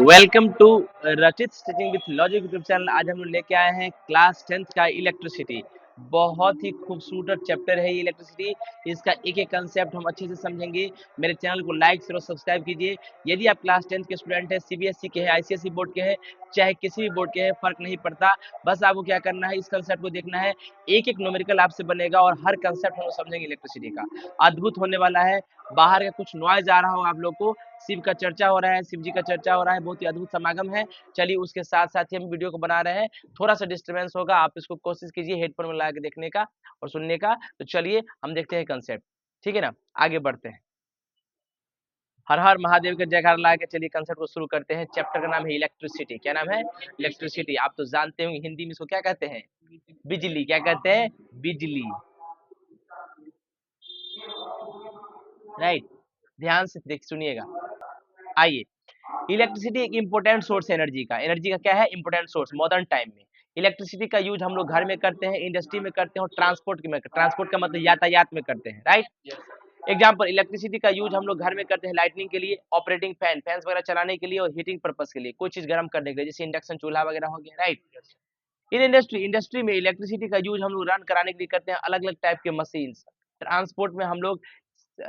Welcome to रचित teaching with logic YouTube channel. आज हम लोग लेके आए हैं क्लास 10th का इलेक्ट्रिसिटी। बहुत ही खूबसूरत चैप्टर है ये इलेक्ट्रिसिटी। इसका एक एक कंसेप्ट हम अच्छे से समझेंगे। मेरे चैनल को लाइक शेयर और सब्सक्राइब कीजिए। यदि आप क्लास 10th के स्टूडेंट हैं, सीबीएसई के हैं, आईसीएसई बोर्ड के हैं, चाहे किसी भी बोर्ड के हैं, फर्क नहीं पड़ता। बस आपको क्या करना है, इस कंसेप्ट को देखना है। एक एक न्यूमेरिकल आपसे बनेगा और हर कंसेप्ट हम लोग समझेंगे इलेक्ट्रिसिटी का। अद्भुत होने वाला है। बाहर का कुछ नॉइज आ रहा हो आप लोग को, शिव का चर्चा हो रहा है, शिव जी का चर्चा हो रहा है, बहुत ही अद्भुत समागम है। चलिए उसके साथ साथ ही हम वीडियो को बना रहे हैं। थोड़ा सा डिस्टर्बेंस होगा, आप इसको कोशिश कीजिए हेडफोन में लगा के देखने का और सुनने का। तो चलिए हम देखते हैं कंसेप्ट, ठीक है ना, आगे बढ़ते हैं। हर हर महादेव के जयकार लगा के चलिए कंसेप्ट को शुरू करते हैं। चैप्टर का नाम है इलेक्ट्रिसिटी। क्या नाम है? इलेक्ट्रिसिटी। आप तो जानते होंगे हिंदी में इसको क्या कहते हैं? बिजली। क्या कहते हैं? बिजली। राइट, ध्यान से देख सुनिएगा। आइए, इलेक्ट्रिसिटी एक इम्पोर्टेंट सोर्स है एनर्जी का। एनर्जी का क्या है? Important source. मॉडर्न टाइम में इलेक्ट्रिसिटी का यूज हम लोग घर में करते हैं, इंडस्ट्री में करते हैं और ट्रांसपोर्ट में। ट्रांसपोर्ट का मतलब यातायात में करते हैं, राइट। एग्जाम्पल, इलेक्ट्रिसिटी का यूज हम लोग घर में करते हैं लाइटनिंग के लिए, ऑपरेटिंग फैन, फैंस वगैरह चलाने के लिए और हीटिंग पर्पस के लिए, कोई चीज गर्म करने के लिए, जैसे इंडक्शन चूल्हा वगैरह हो गया, राइट। इन इंडस्ट्री में इलेक्ट्रिसिटी का यूज हम लोग रन कराने के लिए करते हैं अलग अलग टाइप के मशीन। ट्रांसपोर्ट में हम लोग,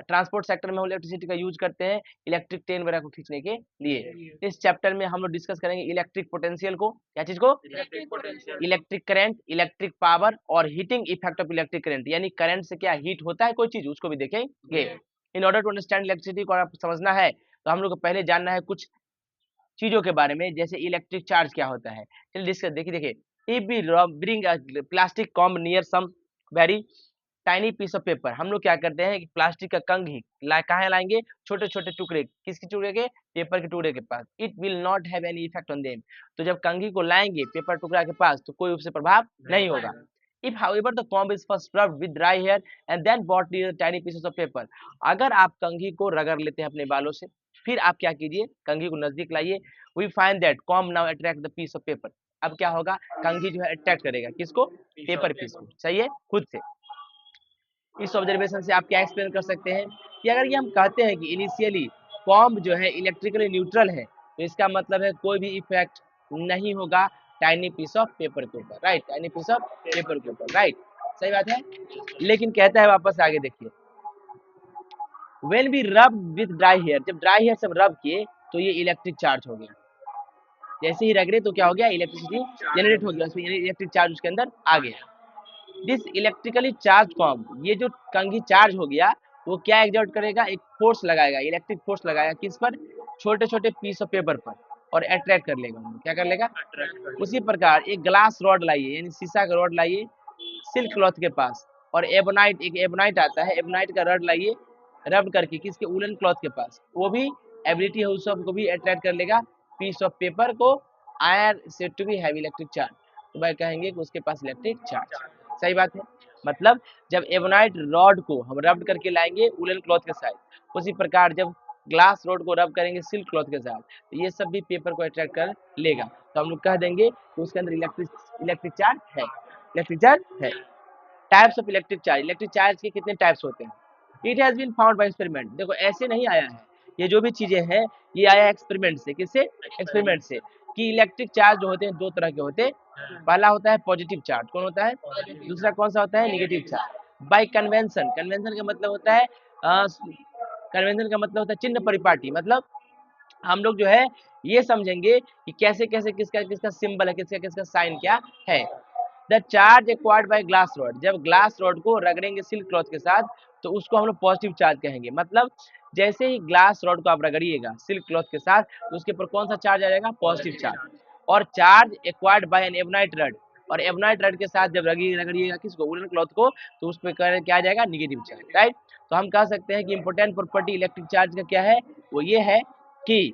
ट्रांसपोर्ट सेक्टर में हम इलेक्ट्रिसिटी का यूज करते हैं इलेक्ट्रिक ट्रेन वगैरह को खींचने के लिए। इस चैप्टर में हम लोग डिस्कस करेंगे इलेक्ट्रिक पोटेंशियल को। क्या चीज को? इलेक्ट्रिक करंट, इलेक्ट्रिक पावर और heating effect of electric current, यानी करंट से क्या हीट होता है कोई चीज, उसको भी देखेंगे। In order to understand electricity को आप समझना है तो हम लोग को पहले जानना है कुछ चीजों के बारे में, जैसे इलेक्ट्रिक चार्ज क्या होता है। चलिए डिस्कस, देखिए देखिए। If we bring plastic comb near some very tiny piece of paper, हम लोग क्या करते हैं कि प्लास्टिक का कंघी कहाँ लाएंगे? छोटे छोटे टुकड़े, किसके टुकड़े के? पेपर के टुकड़े के पास। It will not have any effect on them, तो जब कंघी को लाएंगे पेपर टुकड़ा के पास तो कोई उससे प्रभाव नहीं होगा। If however the comb is first rubbed with dry hair and then brought near tiny pieces of paper, अगर आप कंघी को रगड़ लेते हैं अपने बालों से, फिर आप क्या कीजिए, कंघी को नजदीक लाइए, we find that comb now attract the piece of paper. अब क्या होगा? कंघी जो है अट्रैक्ट करेगा किसको? पेपर पीस को। सही है, खुद से। इस ऑब्जर्वेशन से आप क्या एक्सप्लेन कर सकते हैं कि अगर ये हम कहते हैं कि इनिशियली कॉम्ब जो है इलेक्ट्रिकली न्यूट्रल है, तो इसका मतलब है कोई भी इफेक्ट नहीं होगा टाइनी पीस ऑफ पेपर के ऊपर, right. Tiny piece of paper के ऊपर, राइट, सही बात है। लेकिन कहता है वापस आगे देखिए, व्हेन वी रब विद ड्राई हेयर, जब ड्राई हेयर से रब किए तो ये इलेक्ट्रिक चार्ज हो गया। जैसे ही रगड़े तो क्या हो गया? इलेक्ट्रिसिटी जनरेट हो गया, उसमें इलेक्ट्रिक चार्ज उसके अंदर आ गया। दिस इलेक्ट्रिकली चार्ज कॉम्ब, ये जो कंघी चार्ज हो गया वो क्या एग्जर्ट करेगा? एक फोर्स लगाएगा, इलेक्ट्रिक फोर्स लगाएगा किस पर? छोटे छोटे पीस ऑफ पेपर पर, और अट्रैक्ट कर लेगा उनको। क्या कर लेगा? उसी प्रकार एक ग्लास रॉड लाइए, यानी शीशा का रॉड लाइए सिल्क क्लॉथ के पास, और एबोनाइट, एक एबोनाइट आता है, एबोनाइट का रॉड लाइए रब करके किसके? वुलन क्लॉथ के पास, वो भी एबिलिटी है उस सबको भी अट्रैक्ट कर लेगा पीस ऑफ पेपर को। Are said to be have electric charge, तो भाई कहेंगे कि उसके पास इलेक्ट्रिक चार्ज। सही बात है। मतलब जब एबोनाइट रॉड को हम रब करके लाएंगे वुलन क्लॉथ के साथ, उसी प्रकार जब ग्लास रॉड को रब करेंगे सिल्क क्लॉथ के साथ, तो ये सब भी पेपर को अट्रैक्ट कर लेगा। तो हम लोग कह देंगे कि उसके अंदर इलेक्ट्रिक चार्ज है। इलेक्ट्रिक चार्ज है। टाइप्स ऑफ इलेक्ट्रिक चार्ज के कितने टाइप्स होते हैं? It has been found by experiment. देखो ऐसे नहीं आया है, ये जो भी चीजें हैं ये आया एक्सपेरिमेंट से। किससे? एक्सपेरिमेंट से। कि इलेक्ट्रिक चार्ज जो होते हैं दो तरह के होते हैं। पहला होता है पॉजिटिव चार्ज, कौन होता है? दूसरा कौन सा होता है? Negative charge. Bye convention, convention का मतलब होता है कन्वेंशन का मतलब होता है चिन्ह परिपाटी। मतलब हम लोग जो है ये समझेंगे कि कैसे कैसे किसका किसका सिंबल है, किसका किसका साइन क्या है। The charge acquired bye glass rod, जब ग्लास रॉड को रगड़ेंगे सिल्क क्लॉथ के साथ तो उसको हम लोग पॉजिटिव चार्ज कहेंगे। मतलब जैसे ही ग्लास रॉड को आप रगड़िएगा सिल्क क्लॉथ के साथ तो उसके ऊपर कौन सा चार्ज आ जाएगा? Positive charge. और charge acquired by an ebonite rod, और एबोनाइट रड के साथ जब रगड़िएगा किसको? वुलन क्लॉथ को, तो उस पर क्या आ जाएगा? Negative charge, right. तो हम कह सकते हैं कि इंपोर्टेंट प्रॉपर्टी इलेक्ट्रिक चार्ज का क्या है? वो ये है कि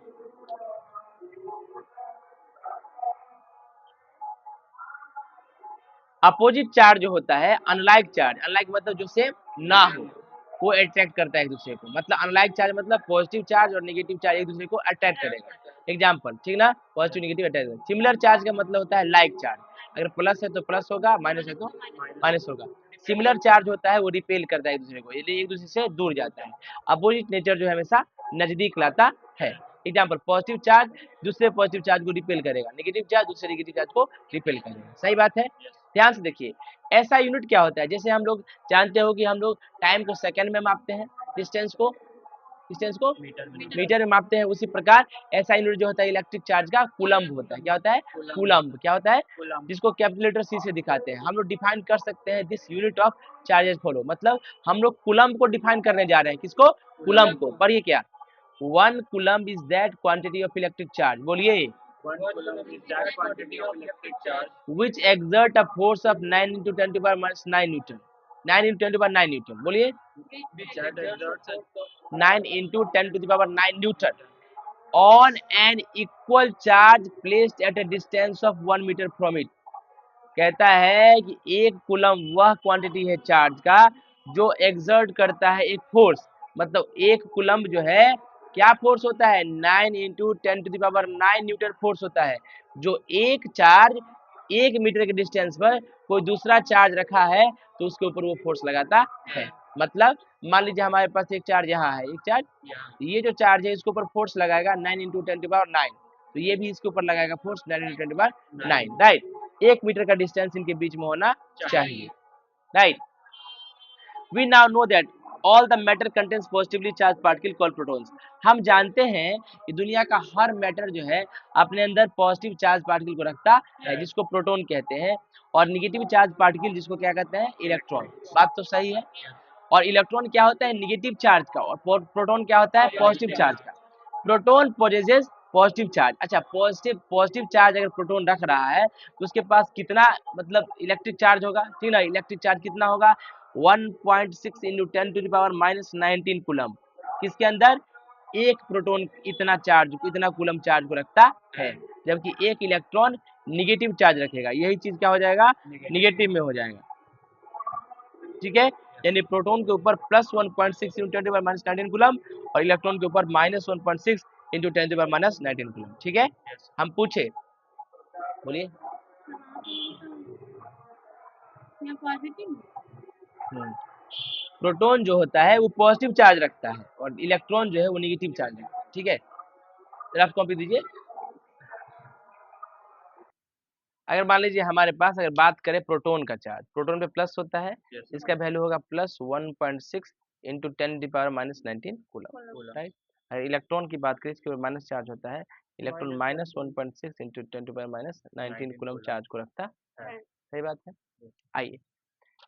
अपोजिट चार्ज जो होता है, अनलाइक चार्ज, अनलाइक मतलब जो सेम ना हो, वो अट्रैक्ट करता है एक दूसरे को। मतलब अनलाइक चार्ज मतलब पॉजिटिव चार्ज और नेगेटिव चार्ज एक दूसरे को अट्रैक्ट करेगा। एग्जांपल, ठीक ना, positive negative attack. Similar charge का मतलब होता है लाइक चार्ज, अगर प्लस है तो प्लस होगा, माइनस है तो माइनस होगा। सिमिलर चार्ज होता है वो रिपेल करता है एक दूसरे को, यानी एक दूसरे से दूर जाता है। अपोजिट नेचर जो है हमेशा नजदीक लाता है। एग्जाम्पल, पॉजिटिव चार्ज दूसरे पॉजिटिव चार्ज को रिपेल करेगा, नेगेटिव चार्ज दूसरे नेगेटिव चार्ज को रिपेल करेगा। सही बात है। ध्यान से देखिए, ऐसा यूनिट क्या होता है, जैसे हम लोग जानते हो कि हम लोग टाइम को सेकंड में मापते हैं, डिस्टेंस को मीटर में मापते हैं, उसी प्रकार ऐसा यूनिट जो होता है इलेक्ट्रिक चार्ज का कूलम्ब होता है। क्या होता है? कूलम्ब। क्या होता है? जिसको कैपिटल सी से दिखाते हैं। हम लोग डिफाइन कर सकते हैं this unit of charges follow, मतलब हम लोग कूलम्ब को डिफाइन करने जा रहे हैं। किसको? कूलम्ब को। पढ़िए क्या, 1 coulomb is that quantity of electric charge, बोलिए, 1 coulomb is that quantity of electric charge which exert a force of 9 into 10 to the power minus 9 Newton, 9 into 10 to the power 9 Newton, बोलिए, that exerts a 9 into 10 to the power 9 Newton on an equal charge placed at a distance of 1 metre from it। कहता है कि एक coulomb वह quantity है charge का जो exert करता है एक फोर्स, मतलब एक कूलम जो है क्या फोर्स होता है? 9 into 10 to the power 9 newton force होता है, जो एक चार्ज 1 मीटर के डिस्टेंस पर कोई दूसरा चार्ज रखा है तो उसके ऊपर वो फोर्स लगाता है। मतलब मान लीजिए हमारे पास एक चार्ज यहाँ है, एक चार्ज, ये जो चार्ज है इसके ऊपर फोर्स लगाएगा 9 इंटू 10 टू पावर 9, तो ये भी इसके ऊपर लगाएगा force 9 into 10 to power 9, right. 1 metre का डिस्टेंस इनके बीच में होना चाहिए, right. We now know that all the matter contains positively charge particle called protons. हम जानते हैं कि दुनिया का हर मैटर जो है अपने अंदर पॉजिटिव चार्ज पार्टिकल को रखता है, जिसको प्रोटॉन कहते हैं, और नेगेटिव चार्ज पार्टिकल जिसको क्या कहते हैं? इलेक्ट्रॉन। बात तो सही है। और इलेक्ट्रॉन क्या होता है? नेगेटिव चार्ज का, और प्रोटॉन क्या होता है? पॉजिटिव चार्ज का। Proton possesses positive charge. अच्छा, पॉजिटिव चार्ज अगर प्रोटॉन रख रहा है तो उसके पास कितना, मतलब इलेक्ट्रिक चार्ज होगा, ठीक ना? इलेक्ट्रिक चार्ज कितना होगा? 1.6 into 10 to the power minus 19 coulomb. किसके अंदर? एक प्रोटॉन इतना चार्ज, इतना कूलम चार्ज को रखता है, जबकि एक इलेक्ट्रॉन निगेटिव चार्ज रखेगा। यही चीज क्या हो जाएगा? निगेटिव में हो जाएगा, ठीक है। यानी प्रोटॉन के ऊपर plus 1.6 into 10 to power minus 19 coulomb, और इलेक्ट्रॉन के ऊपर minus 1.6 into 10 to power minus 19 coulomb, ठीक है। हम पूछे, बोलिए। प्रोटॉन जो होता है वो पॉजिटिव चार्ज रखता है, और इलेक्ट्रॉन जो है वो नेगेटिव चार्ज रखता है, ठीक है। रफ कॉपी दीजिए। अगर मान लीजिए हमारे पास अगर बात करें प्रोटॉन का चार्ज, प्रोटॉन पे प्लस होता है, इसका वैल्यू होगा plus 1.6 into 10 to power minus 19 coulomb, right. अगर इलेक्ट्रॉन की बात करें, इसके ऊपर माइनस चार्ज होता है, electron minus 1.6 into 10 to power minus 19 coulomb charge को रखता है। सही बात है। आइए,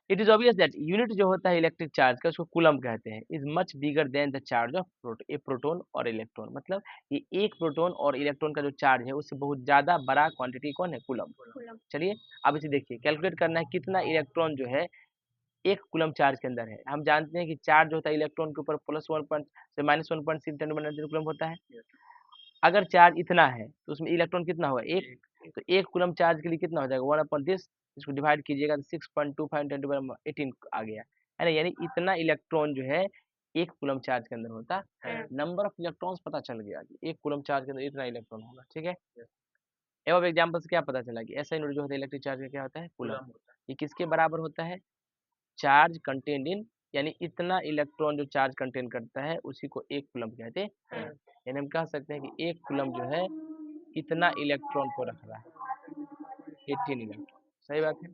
it is obvious that unit जो होता है इलेक्ट्रिक चार्ज का, उसको कूलम कहते हैं, is much bigger than the charge of A proton और इलेक्ट्रॉन। मतलब ये एक प्रोटॉन और इलेक्ट्रॉन का जो चार्ज है उससे बहुत ज्यादा बड़ा क्वांटिटी कौन है? कूलम। चलिए अब इसे देखिए, कैलकुलेट करना है कितना इलेक्ट्रॉन जो है एक कूलम चार्ज के अंदर है। हम जानते हैं कि चार्ज होता है इलेक्ट्रॉन के ऊपर प्लस 1 से माइनस 1.6 कूलम होता है। अगर चार्ज इतना है तो उसमें इलेक्ट्रॉन कितना होगा? एक। तो एक कूलम चार्ज के लिए कितना हो जाएगा? 1 अपॉन दिस, इसको डिवाइड कीजिएगा तो 6.25 10 टू पावर 18 आ गया, है ना। यानी इतना इलेक्ट्रॉन जो है एक कूलम चार्ज के अंदर होता है। नंबर ऑफ इलेक्ट्रॉन्स पता चल गया कि एक कूलम चार्ज के अंदर इतना इलेक्ट्रॉन होगा, ठीक है। अब एग्जांपल से क्या पता चला कि ऐसा यूनिट जो होता है इलेक्ट्रिक चार्ज का क्या होता है? कूलम। ये किसके बराबर होता है? चार्ज कंटेन्ड इन, यानी इतना इलेक्ट्रॉन जो चार्ज कंटेन करता है उसी को एक कूलम कहते हैं। यानी हम कह सकते हैं कि एक कूलम जो है इतना इलेक्ट्रॉन को रख रहा है, 18 इलेक्ट्रॉन। सही बात है।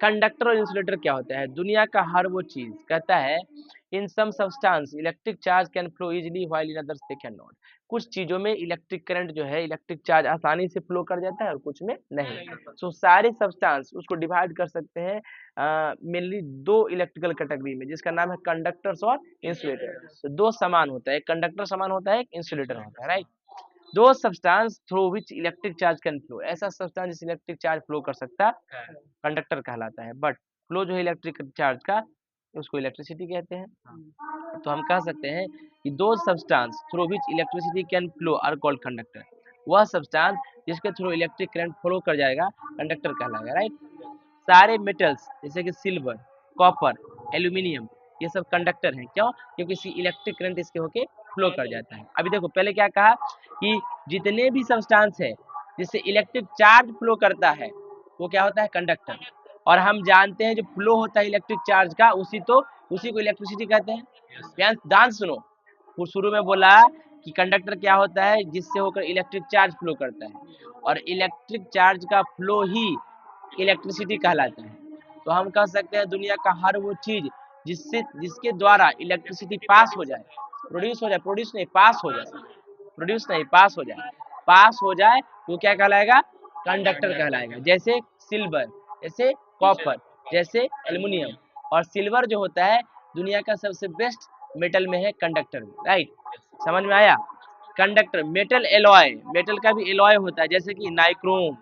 कंडक्टर और इंसुलेटर क्या होता है? दुनिया का हर वो चीज कहता है in some substance electric charge can flow easily while in others they can not. कुछ चीजों में इलेक्ट्रिक करंट जो है, इलेक्ट्रिक चार्ज आसानी से फ्लो कर जाता है और कुछ में नहीं। सो सारे सब्सटेंस उसको डिवाइड कर सकते हैं मेनली दो इलेक्ट्रिकल कैटेगरी में, जिसका नाम है कंडक्टर्स और इंसुलेटर। तो दो समान होता है, एक कंडक्टर समान होता है, एक इंसुलेटर होता है, राइट। दो substance through which electric charge can flow, ऐसा सब्सटेंस जिससे इलेक्ट्रिक चार्ज फ्लो कर सकता है कंडक्टर कहलाता है। बट फ्लो जो है इलेक्ट्रिक चार्ज का उसको इलेक्ट्रिसिटी कहते हैं। तो हम कह सकते हैं कि दो substance through which electricity can flow are called conductor. वह सब्सटेंस जिसके थ्रू इलेक्ट्रिक करंट फ्लो कर जाएगा कंडक्टर कहलाएगा, राइट। सारे मेटल्स जैसे कि सिल्वर, कॉपर, एल्यूमिनियम, ये सब कंडक्टर हैं। क्यों? क्योंकि इसकी इलेक्ट्रिक करंट इसके होके फ्लो कर जाता है। अभी देखो पहले क्या कहा कि जितने भी सब्सटेंस है जिससे इलेक्ट्रिक चार्ज फ्लो करता है वो क्या होता है? कंडक्टर। और हम जानते हैं जो फ्लो होता है इलेक्ट्रिक चार्ज का उसी को इलेक्ट्रिसिटी कहते हैं। ध्यान ध्यान सुनो, वो शुरू में बोला कि कंडक्टर क्या होता है, जिससे होकर इलेक्ट्रिक चार्ज फ्लो करता है, और इलेक्ट्रिक चार्ज का फ्लो ही इलेक्ट्रिसिटी कहलाता है। तो हम कह सकते हैं दुनिया का हर वो चीज जिसके द्वारा इलेक्ट्रिसिटी पास हो जाए, प्रोड्यूस हो जाए, प्रोड्यूस नहीं पास हो जाए, प्रोड्यूस नहीं पास हो जाए, वो क्या कहलाएगा, कंडक्टर कहलाएगा। जैसे सिल्वर, जैसे कॉपर, जैसे एल्युमिनियम। और सिल्वर जो होता है दुनिया का सबसे बेस्ट मेटल में है कंडक्टर में, राइट, समझ में आया। कंडक्टर, मेटल एलॉय, मेटल का भी एलॉय होता है, जैसे कि नाइक्रोम,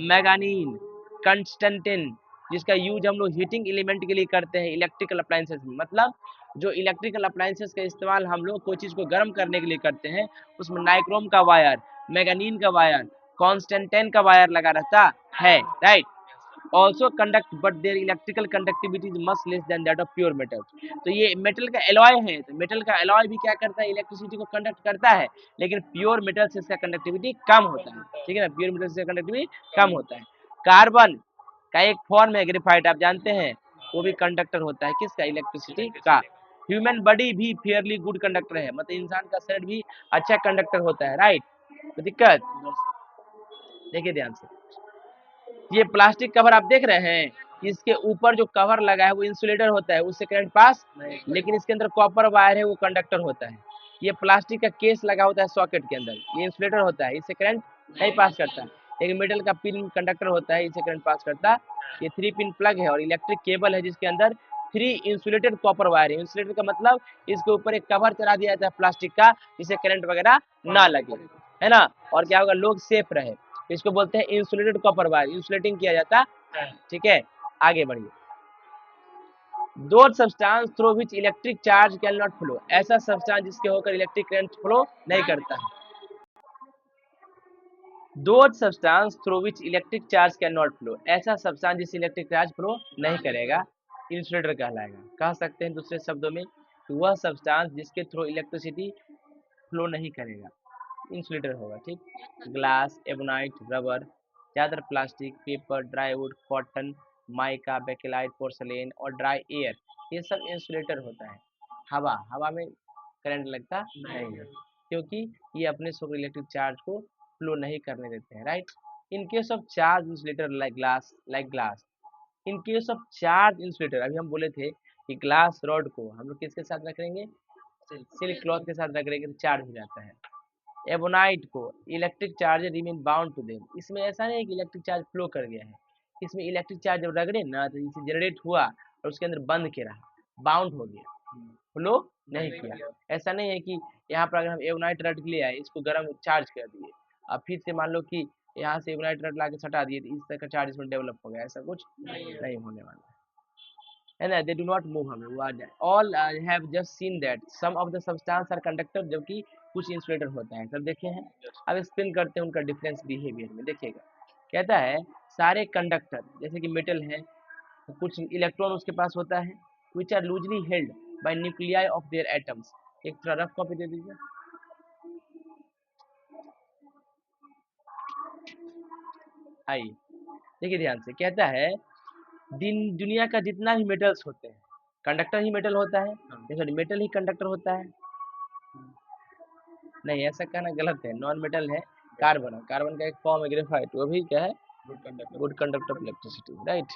मैग्नीज, कंस्टेंटिन, जिसका यूज हम लोग हीटिंग एलिमेंट के लिए करते हैं इलेक्ट्रिकल अप्लायंसेस में। मतलब जो इलेक्ट्रिकल अप्लायंसेस का इस्तेमाल हम लोग कोई चीज को गर्म करने के लिए करते हैं, उसमें नाइक्रोम का वायर, मैग्नीज का वायर, कॉन्स्टेंटाइन का वायर लगा रहता है, right. Also conduct but their electrical conductivity is much less than that of pure metal. तो ये मेटल का एलॉय है, तो मेटल का एलॉय भी क्या करता है, इलेक्ट्रिसिटी को कंडक्ट करता है, लेकिन प्योर मेटल से इसका कंडक्टिविटी कम होता है, ठीक है ना, प्योर मेटल से कंडक्टिविटी कम होता है। कार्बन का एक फॉर्म है ग्रेफाइट, आप जानते हैं, वो भी कंडक्टर होता है, किसका, इलेक्ट्रिसिटी का। ह्यूमन बॉडी भी फेयरली गुड कंडक्टर है, मतलब इंसान का शरीर भी अच्छा कंडक्टर होता है, राइट। तो दिक्कत देखिए ध्यान से, ये प्लास्टिक कवर आप देख रहे हैं, इसके ऊपर जो कवर लगा है वो इंसुलेटर होता है, उससे करंट पास नहीं, लेकिन इसके अंदर कॉपर वायर है, वो कंडक्टर होता है। ये प्लास्टिक का केस लगा होता है सॉकेट के अंदर, ये इंसुलेटर होता है, इससे करंट नहीं पास करता है। लेकिन मेटल का पिन कंडक्टर होता है, इससे करंट पास करता है। ये 3 पिन प्लग है और इलेक्ट्रिक केबल है, जिसके अंदर 3 इंसुलेटेड कॉपर वायर है। इंसुलेटर का मतलब इसके ऊपर एक कवर चढ़ा दिया जाता है प्लास्टिक का, जिससे करंट वगैरह ना लगे, है ना। और क्या होगा, लोग सेफ रहे, इसको बोलते हैं इंसुलेटेड कॉपर वायर, इंसुलेटिंग किया जाता है, ठीक है। आगे बढ़िए, दो substance through which electric charge can not flow, ऐसा सब्सटेंस जिसके होकर इलेक्ट्रिक करंट फ्लो नहीं करता है। दो substance through which electric charge can not flow, ऐसा सब्सटेंस जिससे इलेक्ट्रिक चार्ज फ्लो नहीं करेगा, इंसुलेटर कहलाएगा। कह सकते हैं दूसरे शब्दों में कि वह सब्सटेंस जिसके थ्रू इलेक्ट्रिसिटी फ्लो नहीं करेगा, इंसुलेटर होगा, ठीक। ग्लास, एबोनाइट, रबर, ज़्यादातर plastic, paper, dry would, cotton, mica, bakelite, porcelain और ड्राई एयर, ये सब इंसुलेटर होता है। हवा में करंट लगता नहीं है, क्योंकि ये अपने से इलेक्ट्रिक चार्ज को फ्लो नहीं करने देते हैं, right. In case of charge insulator like glass, in case of charge insulator, अभी हम बोले थे कि ग्लास रॉड को हम लोग किसके साथ रखेंगे, सिल्क क्लॉथ के साथ रखेंगे तो चार्ज हो जाता है। एबोनाइट को electric charge remain bound to them, इसमें ऐसा नहीं है कि इलेक्ट्रिक चार्ज फ्लो कर गया है, इसमें इलेक्ट्रिक चार्ज जब रगड़े ना तो इसे जनरेट हुआ और उसके अंदर बंद के रहा, बाउंड हो गया, फ्लो नहीं किया। ऐसा नहीं है कि यहाँ पर अगर हम एबोनाइट रट ले आए, इसको गर्म चार्ज कर दिए, अब फिर से मान लो कि यहाँ से एबोनाइट रट ला के सटा दिए, तो इस तरह का चार्ज इसमें डेवलप हो गया, ऐसा कुछ नहीं होने वाला है ना। दे डू नॉट मूव, हमें वो आ जाए। All have just seen that some of the substance are conductor, जबकि कुछ इंसुलेटर होता है, सब देखे हैं। अब एक्सप्लेन करते हैं उनका डिफरेंस बिहेवियर में, देखिएगा। कहता है सारे कंडक्टर जैसे कि मेटल है, तो कुछ इलेक्ट्रॉन उसके पास होता है, which are loosely held by nuclei of their atoms. एक थोड़ा रफ कॉपी दे दीजिए। आइए देखिए ध्यान से, कहता है दुनिया का जितना भी मेटल्स होते हैं, कंडक्टर ही मेटल होता है, जैसे मेटल ही कंडक्टर होता है, नहीं ऐसा कहना गलत है, नॉन मेटल है कार्बन, कार्बन का एक फॉर्म है ग्रेफाइट, वो भी क्या है, good conductor of electricity, right.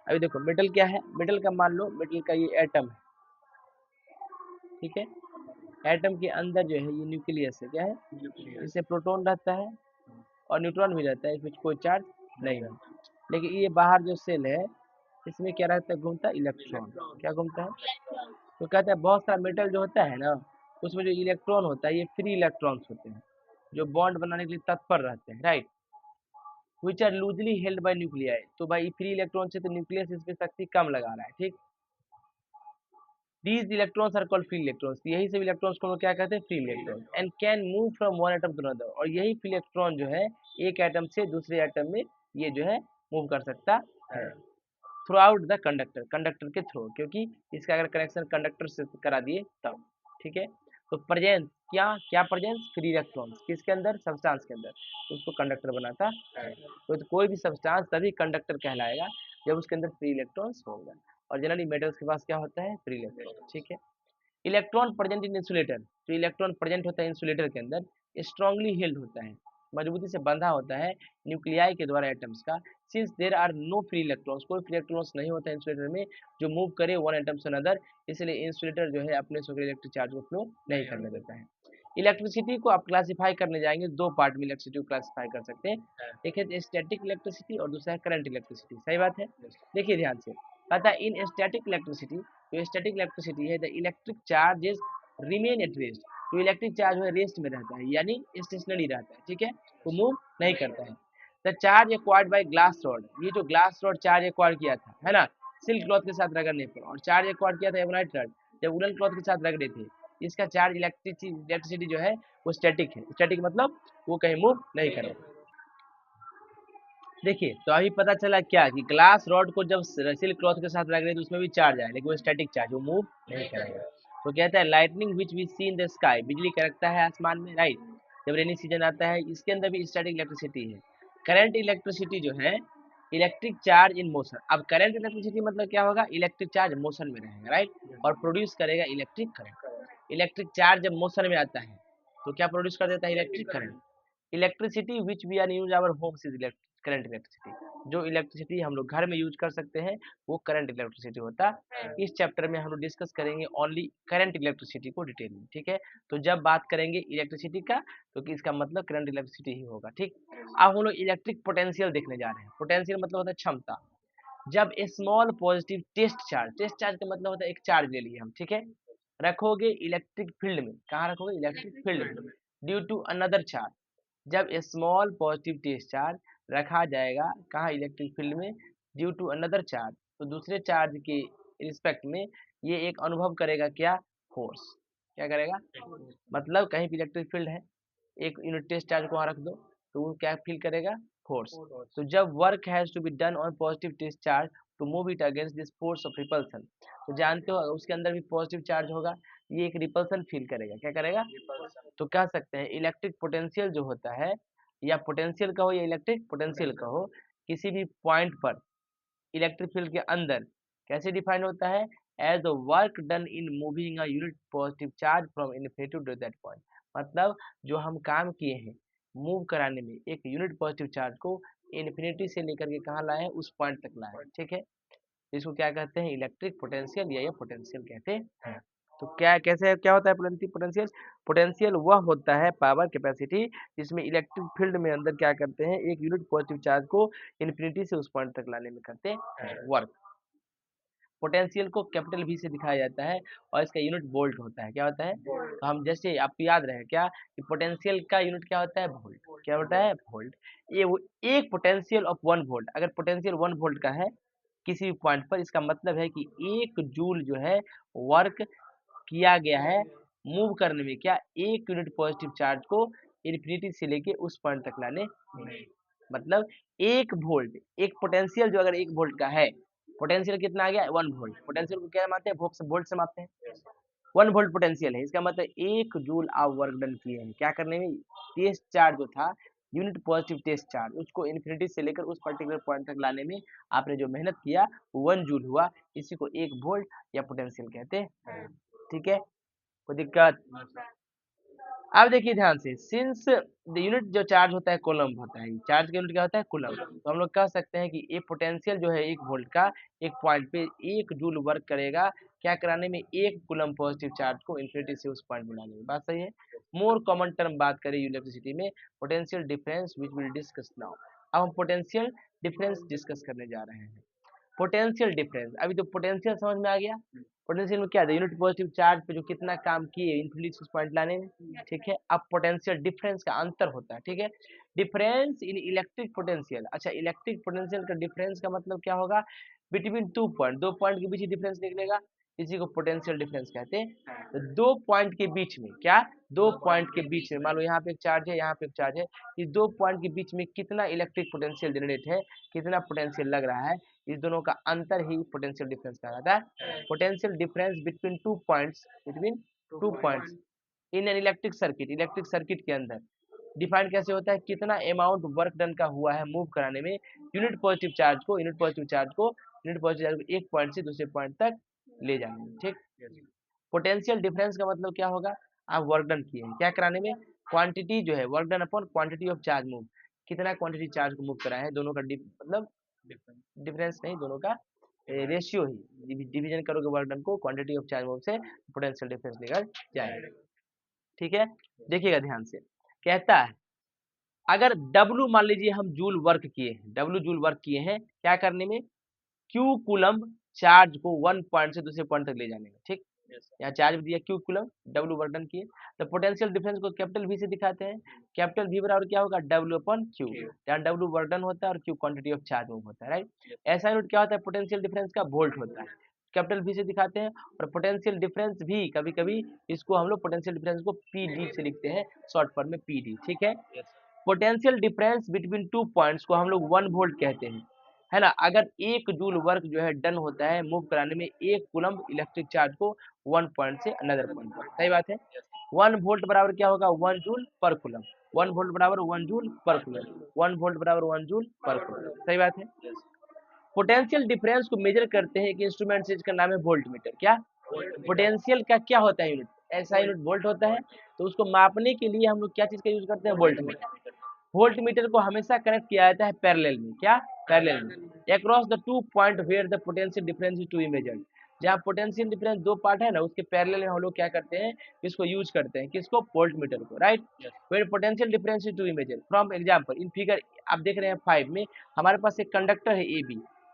अभी देखो मेटल क्या है, मेटल का मान लो, मेटल का ये एटम है, ठीक है। एटम के अंदर जो है ये न्यूक्लियस है, क्या है, इससे प्रोटॉन रहता है और न्यूट्रॉन भी रहता है, इसमें कोई चार्ज नहीं होता। लेकिन ये बाहर जो सेल है, इसमें क्या रहता है, घूमता है इलेक्ट्रॉन, क्या घूमता है। तो कहता है बहुत सारा मेटल जो होता है ना, उसमें जो इलेक्ट्रॉन होता है ये फ्री इलेक्ट्रॉन्स होते हैं, जो बॉन्ड बनाने के लिए तत्पर रहते हैं, right. Which are loosely held by nuclei, तो भाई फ्री इलेक्ट्रॉन से तो न्यूक्लियस इस पे शक्ति कम लगा रहा है, ठीक। These electrons are called free electrons, यही सब इलेक्ट्रॉन्स को हम लोग क्या कहते हैं, free electron. And can move from one atom to another, और यही फ्री इलेक्ट्रॉन जो है एक एटम से दूसरे एटम में ये जो है मूव कर सकता है through out the conductor, conductor के थ्रू, क्योंकि इसका अगर कनेक्शन कंडक्टर से करा दिए तब, ठीक है। तो प्रेजेंस क्या क्या, प्रेजेंस फ्री इलेक्ट्रॉन्स किसके अंदर, सब्सटेंस के अंदर, उसको कंडक्टर बनाता है। तो कोई भी सब्सटेंस तभी कंडक्टर कहलाएगा जब उसके अंदर फ्री इलेक्ट्रॉन्स होगा, और जनरली मेटल्स के पास क्या होता है, फ्री इलेक्ट्रॉन, ठीक है। इलेक्ट्रॉन प्रेजेंट इन इंसुलेटर, जो इलेक्ट्रॉन प्रेजेंट होता है इंसुलेटर के अंदर स्ट्रांगली हेल्ड होता है, मजबूती से बंधा होता है न्यूक्लियाई के द्वारा एटम्स का। Since there are no free electrons, कोई फ्री इलेक्ट्रॉन्स नहीं होता है इंसुलेटर में जो मूव करे वन एटम से अनदर, इसलिए इंसुलेटर जो है अपने से इलेक्ट्रिक चार्ज को फ्लो नहीं करने देता है। इलेक्ट्रिसिटी को आप क्लासिफाई करने जाएंगे, दो पार्ट में इलेक्ट्रिसिटी को क्लासिफाई कर सकते हैं, एक है स्टैटिक इलेक्ट्रिसिटी और दूसरा है करंट इलेक्ट्रिसिटी। सही बात है, देखिए ध्यान से। कहता है इन स्टैटिक इलेक्ट्रिसिटी, जो स्टैटिक इलेक्ट्रिसिटी है, the electric charges remain at rest, जो इलेक्ट्रिक चार्ज है रेस्ट में रहता है यानी स्टेशनरी रहता है, ठीक है, वो मूव नहीं करता है। The charge acquired bye glass rod, ये जो ग्लास रॉड चार्ज एक्वायर किया था, है ना, सिल्क क्लॉथ के साथ रगड़ने पर, और चार्ज एक्वायर किया था एवनाइट रॉड जब वुलन क्लॉथ के साथ रगड़े थे, इसका चार्ज इलेक्ट्रिसिटी जो है वो स्टैटिक है। स्टैटिक मतलब वो कहीं मूव नहीं करेगा। देखिए तो अभी पता चला क्या कि ग्लास रॉड को जब सिल्क क्लॉथ के साथ रगड़े तो उसमें भी चार्ज आया, लेकिन वो स्टैटिक चार्ज, वो मूव नहीं करेगा। तो कहता है lightning which we see in the sky, बिजली कड़कता है आसमान में, राइट, जब रेनी सीजन आता है, इसके अंदर भी स्टैटिक इलेक्ट्रिसिटी है। करंट इलेक्ट्रिसिटी जो है इलेक्ट्रिक चार्ज इन मोशन। अब करंट इलेक्ट्रिसिटी मतलब क्या होगा, इलेक्ट्रिक चार्ज मोशन में रहेगा, राइट, और प्रोड्यूस करेगा इलेक्ट्रिक करंट। इलेक्ट्रिक चार्ज जब मोशन में आता है तो क्या प्रोड्यूस कर देता है, electric current. Electricity which we are use our homes is current electricity, जो इलेक्ट्रिसिटी हम लोग घर में यूज कर सकते हैं वो करंट इलेक्ट्रिसिटी होता है। इस चैप्टर में हम लोग डिस्कस करेंगे ओनली करंट इलेक्ट्रिसिटी को डिटेल में, ठीक है। तो जब बात करेंगे इलेक्ट्रिसिटी का तो इसका मतलब करंट इलेक्ट्रिसिटी ही होगा, ठीक। अब हम लोग इलेक्ट्रिक पोटेंशियल देखने जा रहे हैं। पोटेंशियल मतलब होता है क्षमता। जब ए स्मॉल पॉजिटिव टेस्ट चार्ज का मतलब होता है एक चार्ज ले लिए हम, ठीक है, रखोगे इलेक्ट्रिक फील्ड में, कहाँ रखोगे, इलेक्ट्रिक फील्ड में, ड्यू टू अनदर चार्ज। जब स्मॉल पॉजिटिव टेस्ट चार्ज रखा जाएगा कहाँ, इलेक्ट्रिक फील्ड में, ड्यू टू अनदर चार्ज, तो दूसरे चार्ज के रिस्पेक्ट में ये एक अनुभव करेगा क्या, फोर्स। क्या करेगा, मतलब कहीं भी इलेक्ट्रिक फील्ड है, एक यूनिट टेस्ट चार्ज को वहाँ रख दो तो वो क्या फील करेगा, फोर्स। तो जब work has to be done on positive test charge to move it against this force of repulsion, तो जानते हो उसके अंदर भी पॉजिटिव चार्ज होगा, ये एक रिपल्सन फील करेगा, क्या करेगा, तो कह सकते हैं इलेक्ट्रिक पोटेंशियल जो होता है, या पोटेंशियल कहो या इलेक्ट्रिक पोटेंशियल कहो, किसी भी पॉइंट पर इलेक्ट्रिक फील्ड के अंदर कैसे डिफाइन होता है, as the work done in moving a unit positive charge from infinity to that point, मतलब जो हम काम किए हैं मूव कराने में एक यूनिट पॉजिटिव चार्ज को इन्फिनिटी से लेकर के कहाँ लाए हैं, उस पॉइंट तक लाए हैं, ठीक है। इसको क्या कहते हैं, इलेक्ट्रिक पोटेंशियल या पोटेंशियल कहते हैं। तो क्या कैसे क्या होता है इलेक्ट्रिक पोटेंशियल, पोटेंशियल वह होता है पावर कैपेसिटी जिसमें इलेक्ट्रिक फील्ड में अंदर क्या करते हैं, एक यूनिट पॉजिटिव चार्ज को इन्फिनिटी से उस पॉइंट तक लाने में करते हैं वर्क। पोटेंशियल को कैपिटल वी से दिखाया जाता है और इसका यूनिट वोल्ट होता है, क्या होता है, तो हम जैसे आपको याद रहे क्या कि पोटेंशियल का यूनिट क्या होता है, वोल्ट, क्या होता है, वोल्ट। ये वो एक पोटेंशियल ऑफ 1 वोल्ट, अगर पोटेंशियल 1 वोल्ट का है किसी भी पॉइंट पर, इसका मतलब है कि 1 जूल जो है वर्क किया गया है मूव करने में, क्या, एक यूनिट पॉजिटिव चार्ज को इन्फिनिटी से लेके उस पॉइंट तक लाने में। मतलब 1 वोल्ट, एक पोटेंशियल जो अगर 1 वोल्ट का है, पोटेंशियल कितना आ गया, 1 वोल्ट, पोटेंशियल को क्या मानते हैं, वोल्ट से मापते हैं। 1 वोल्ट पोटेंशियल है, इसका मतलब 1 जूल आप वर्क डन किए हैं क्या करने में, टेस्ट चार्ज जो था यूनिट पॉजिटिव टेस्ट चार्ज उसको इन्फिनिटी से लेकर उस पर्टिकुलर पॉइंट तक लाने में आपने जो मेहनत किया वो 1 जूल हुआ, इसी को 1 वोल्ट या पोटेंशियल कहते हैं, ठीक है, कोई दिक्कत। अब देखिए ध्यान से, सिंस द यूनिट जो चार्ज होता है कोलम्ब होता है, चार्ज का यूनिट क्या होता है, कोलम्ब, तो हम लोग कह सकते हैं कि ये पोटेंशियल जो है 1 वोल्ट का एक पॉइंट पे 1 जूल वर्क करेगा क्या कराने में, 1 कूलम्ब पॉजिटिव चार्ज को इन्फिनिटी से उस पॉइंट में लाने में, बात सही है। मोर कॉमन टर्म बात करें इलेक्ट्रिसिटी में, potential difference which will discuss now. अब हम पोटेंशियल डिफरेंस डिस्कस करने जा रहे हैं। पोटेंशियल डिफरेंस, अभी तो पोटेंशियल समझ में आ गया, पोटेंशियल में क्या था, यूनिट पॉजिटिव चार्ज पे जो कितना काम किए इन्फिनिटी उस पॉइंट लाने में, ठीक है। अब पोटेंशियल डिफरेंस का अंतर होता है, ठीक है, डिफरेंस इन इलेक्ट्रिक पोटेंशियल। अच्छा, इलेक्ट्रिक पोटेंशियल का डिफरेंस का मतलब क्या होगा, बिटवीन 2 पॉइंट, 2 पॉइंट के बीच डिफरेंस निकलेगा, इसी को पोटेंशियल डिफरेंस कहते हैं। तो 2 पॉइंट के बीच में क्या, 2 पॉइंट के बीच में मान लो यहाँ पे एक चार्ज है, यहाँ पे एक चार्ज है, इस 2 पॉइंट के बीच में कितना इलेक्ट्रिक पोटेंशियल जनरेट है, कितना पोटेंशियल लग रहा है, इस दोनों का अंतर ही पोटेंशियल डिफरेंस कहलाता है। Potential difference between 2 points, between 2 points in an electric circuit के अंदर डिफाइन कैसे होता है, कितना अमाउंट वर्क डन का हुआ है मूव कराने में यूनिट पॉजिटिव चार्ज को एक पॉइंट से दूसरे पॉइंट तक ले जाने में, ठीक। पोटेंशियल डिफरेंस का मतलब क्या होगा, आप वर्क डन किए हैं, क्या कराने में, क्वांटिटी जो है work done upon quantity of charge move, कितना क्वांटिटी चार्ज को मूव कराया है, दोनों का मतलब डिफरेंस नहीं, दोनों का रेशियो ही, डिवीजन करोगे वर्क डन को क्वांटिटी ऑफ चार्ज मूव से, पोटेंशियल डिफरेंस निकल जाएगा। ठीक है, देखिएगा ध्यान से, कहता है अगर W मान लीजिए हम जूल वर्क किए हैं, W जूल वर्क किए हैं, क्या करने में, Q कूलम्ब चार्ज को 1 पॉइंट से दूसरे पॉइंट तक ले जाने में, ठीक, यहाँ चार्ज दिया Q coulomb, W work done किए, तो पोटेंशियल डिफरेंस को कैपिटल V से दिखाते हैं, कैपिटल V बराबर क्या होगा, W अपॉन Q, यहाँ W वर्क डन होता है और Q quantity of charge move होता है, राइट। ऐसा यूनिट क्या होता है, पोटेंशियल डिफरेंस का वोल्ट होता है, कैपिटल V से दिखाते हैं, और पोटेंशियल डिफरेंस भी कभी कभी इसको हम लोग पोटेंशियल डिफरेंस को PD से लिखते हैं, शॉर्ट फॉर्म में PD, ठीक है। Potential difference between two points को हम लोग 1 वोल्ट कहते हैं, है ना। अगर 1 जूल वर्क जो है डन होता है मूव कराने में 1 कूलम्ब इलेक्ट्रिक चार्ज को 1 पॉइंट से अनदर पॉइंट पर, सही बात है। 1 वोल्ट बराबर क्या होगा, 1 जूल पर कूलम्ब, 1 वोल्ट बराबर 1 जूल पर कूलम्ब, 1 वोल्ट बराबर 1 जूल पर कूलम्ब, सही बात है। पोटेंशियल डिफरेंस को मेजर करते हैं कि इंस्ट्रूमेंट से, इसका नाम है वोल्ट मीटर। क्या, पोटेंशियल का क्या होता है यूनिट, ऐसा यूनिट वोल्ट होता है, तो उसको मापने के लिए हम लोग क्या चीज का यूज करते हैं, वोल्ट मीटर। वोल्ट मीटर को हमेशा कनेक्ट किया जाता है पैरेलल में, क्या, पैरेलल में, across the 2 point where the potential difference is to be measured, जहाँ पोटेंशियल डिफरेंस 2 पार्ट है ना, उसके पैरेलल में हम लोग क्या करते हैं, इसको यूज करते हैं, किसको, वोल्ट मीटर को, राइट। Where potential difference is to be measured from example in figure, आप देख रहे हैं 5 में हमारे पास एक कंडक्टर है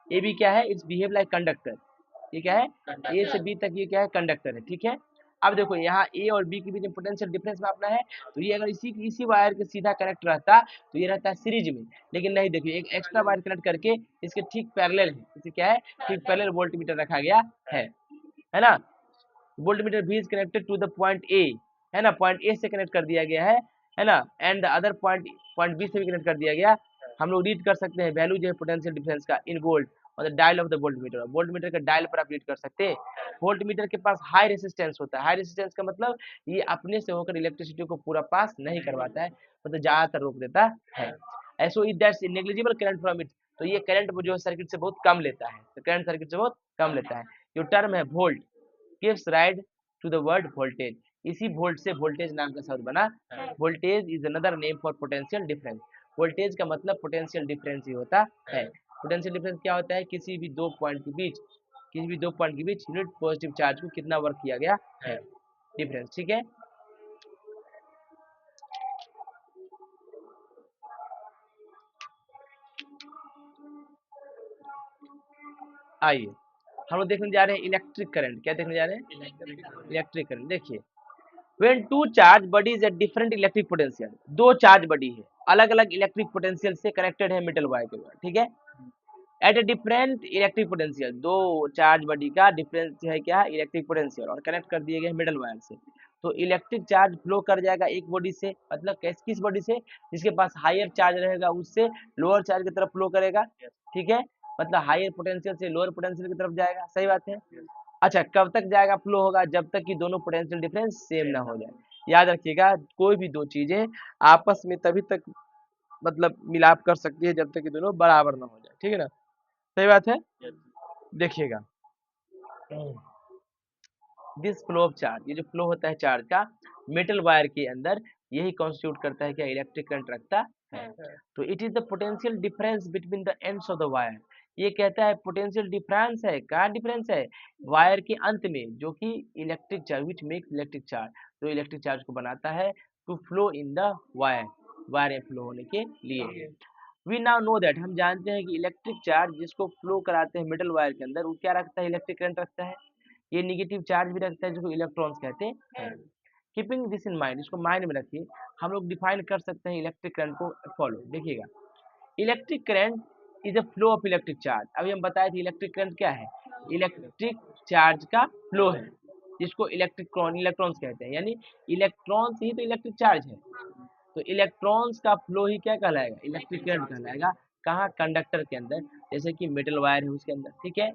AB क्या है, इट्स बिहेव लाइक कंडक्टर, ये क्या है, A से B तक ये क्या है, कंडक्टर है, ठीक है। अब देखो यहाँ A और B के बीच में पोटेंशियल डिफरेंस मापना है, तो ये अगर इसी वायर के सीधा कनेक्ट रहता तो ये रहता है सीरीज में, लेकिन नहीं, देखिए एक एक्स्ट्रा वायर कनेक्ट करके इसके ठीक पैरेलल है, इसे क्या है, ठीक पैरेलल वोल्ट मीटर रखा गया है ना। वोल्ट मीटर भी is connected to the point A, है ना, पॉइंट A से कनेक्ट कर दिया गया है ना, and the other point B से भी कनेक्ट कर दिया गया। हम लोग रीड कर सकते हैं वैल्यू जो है पोटेंशियल डिफरेंस का इन वोल्ट और the dial of the volt meter का डायल पर आप रीड कर सकते हैं। वोल्ट मीटर के पास हाई रेसिस्टेंस होता है, हाई रेसिस्टेंस का मतलब ये अपने से होकर इलेक्ट्रिसिटी को पूरा पास नहीं करवाता है, मतलब ज्यादातर रोक देता है। ऐसो it that's negligible current from it, तो ये करंट जो है सर्किट से बहुत कम लेता है, तो करंट सर्किट से बहुत कम लेता है। जो टर्म है volt gives right to the word voltage, इसी वोल्ट से वोल्टेज नाम का शब्द बना। Voltage is another name for potential difference, voltage का मतलब पोटेंशियल डिफरेंस ही होता है। पोटेंशियल डिफरेंस क्या होता है, किसी भी दो पॉइंट के बीच यूनिट पॉजिटिव चार्ज को कितना वर्क किया गया है, डिफरेंस, ठीक है। आइए हम लोग देखने जा रहे हैं इलेक्ट्रिक करंट, क्या देखने जा रहे हैं, इलेक्ट्रिक करंट। देखिए when two charge bodies at different electric potential, दो चार्ज बॉडी है अलग अलग इलेक्ट्रिक पोटेंशियल से कनेक्टेड है मेटल वायर के द्वारा, ठीक है। At a different electric potential, दो चार्ज बॉडी का डिफरेंस है क्या, इलेक्ट्रिक पोटेंशियल, और कनेक्ट कर दिए गए मेटल वायर से, तो इलेक्ट्रिक चार्ज फ्लो कर जाएगा एक बॉडी से, मतलब किस बॉडी से, जिसके पास हायर चार्ज रहेगा उससे लोअर चार्ज की तरफ फ्लो करेगा, ठीक है, मतलब हायर पोटेंशियल से लोअर पोटेंशियल की तरफ जाएगा, सही बात है। अच्छा कब तक जाएगा, फ्लो होगा जब तक कि दोनों पोटेंशियल डिफरेंस सेम ना हो जाए। याद रखिएगा कोई भी दो चीजें आपस में तभी तक मतलब मिलाप कर सकती है जब तक कि दोनों बराबर ना हो जाए, ठीक है ना, सही बात है। देखिएगा दिस फ्लो ऑफ चार्ज, ये जो फ्लो होता है चार्ज का मेटल वायर के अंदर, यही कॉन्स्टिट्यूट करता है क्या, इलेक्ट्रिक करंट रखता है। तो it is the potential difference between the ends of the wire, ये कहता है पोटेंशियल डिफरेंस है, क्या डिफरेंस है, वायर के अंत में, जो कि electric charge which makes electric charge, जो इलेक्ट्रिक चार्ज को बनाता है to flow in the wire, wire में फ्लो होने के लिए। वी नाउ नो दैट, हम जानते हैं कि इलेक्ट्रिक चार्ज जिसको फ्लो कराते हैं मेटल वायर के अंदर, वो क्या रखता है, इलेक्ट्रिक करंट रखता है। ये निगेटिव चार्ज भी रखता है जिसको इलेक्ट्रॉन्स कहते हैं। कीपिंग दिस इन माइंड, इसको माइंड में रखिए, हम लोग डिफाइन कर सकते हैं इलेक्ट्रिक करंट को, फॉलो देखिएगा। Electric current is a flow of electric charge, अभी हम बताए थे इलेक्ट्रिक करंट क्या है, इलेक्ट्रिक चार्ज का फ्लो है, जिसको इलेक्ट्रॉन्स कहते हैं, यानी इलेक्ट्रॉन्स ही तो इलेक्ट्रिक चार्ज है, तो इलेक्ट्रॉन्स का फ्लो ही क्या कहलाएगा, इलेक्ट्रिक करंट कहलाएगा। कहाँ, कंडक्टर के अंदर, जैसे कि मेटल वायर है उसके अंदर, ठीक है।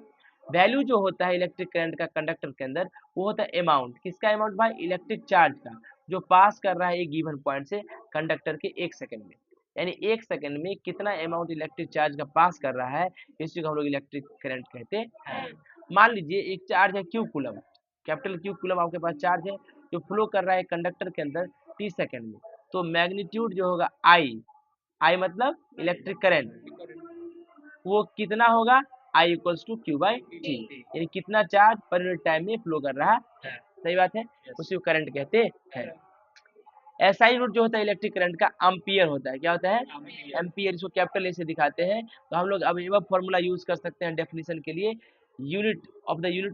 वैल्यू जो होता है इलेक्ट्रिक करंट का कंडक्टर के अंदर, वो होता है अमाउंट, किसका अमाउंट भाई, इलेक्ट्रिक चार्ज का, जो पास कर रहा है एक गिवन पॉइंट से कंडक्टर के 1 सेकंड में, यानी 1 सेकंड में कितना अमाउंट इलेक्ट्रिक चार्ज का पास कर रहा है, इसी को हम लोग इलेक्ट्रिक करंट कहते हैं। मान लीजिए एक चार्ज है Q coulomb, capital Q coulomb आपके पास चार्ज है, जो फ्लो कर रहा है कंडक्टर के अंदर t सेकंड में, तो मैग्नीट्यूड जो होगा I मतलब इलेक्ट्रिक करंट, वो कितना होगा I equals to Q by T, यानी कितना चार्ज पर यूनिट टाइम में फ्लो कर रहा है। सही बात है, उसी को करंट कहते हैं। एसआई यूनिट जो होता है इलेक्ट्रिक करंट का एम्पियर होता है। क्या होता है? एम्पियर। इसको कैपिटल ए से दिखाते हैं। तो हम लोग अब ये फॉर्मूला यूज कर सकते हैं डेफिनेशन के लिए, यूनिट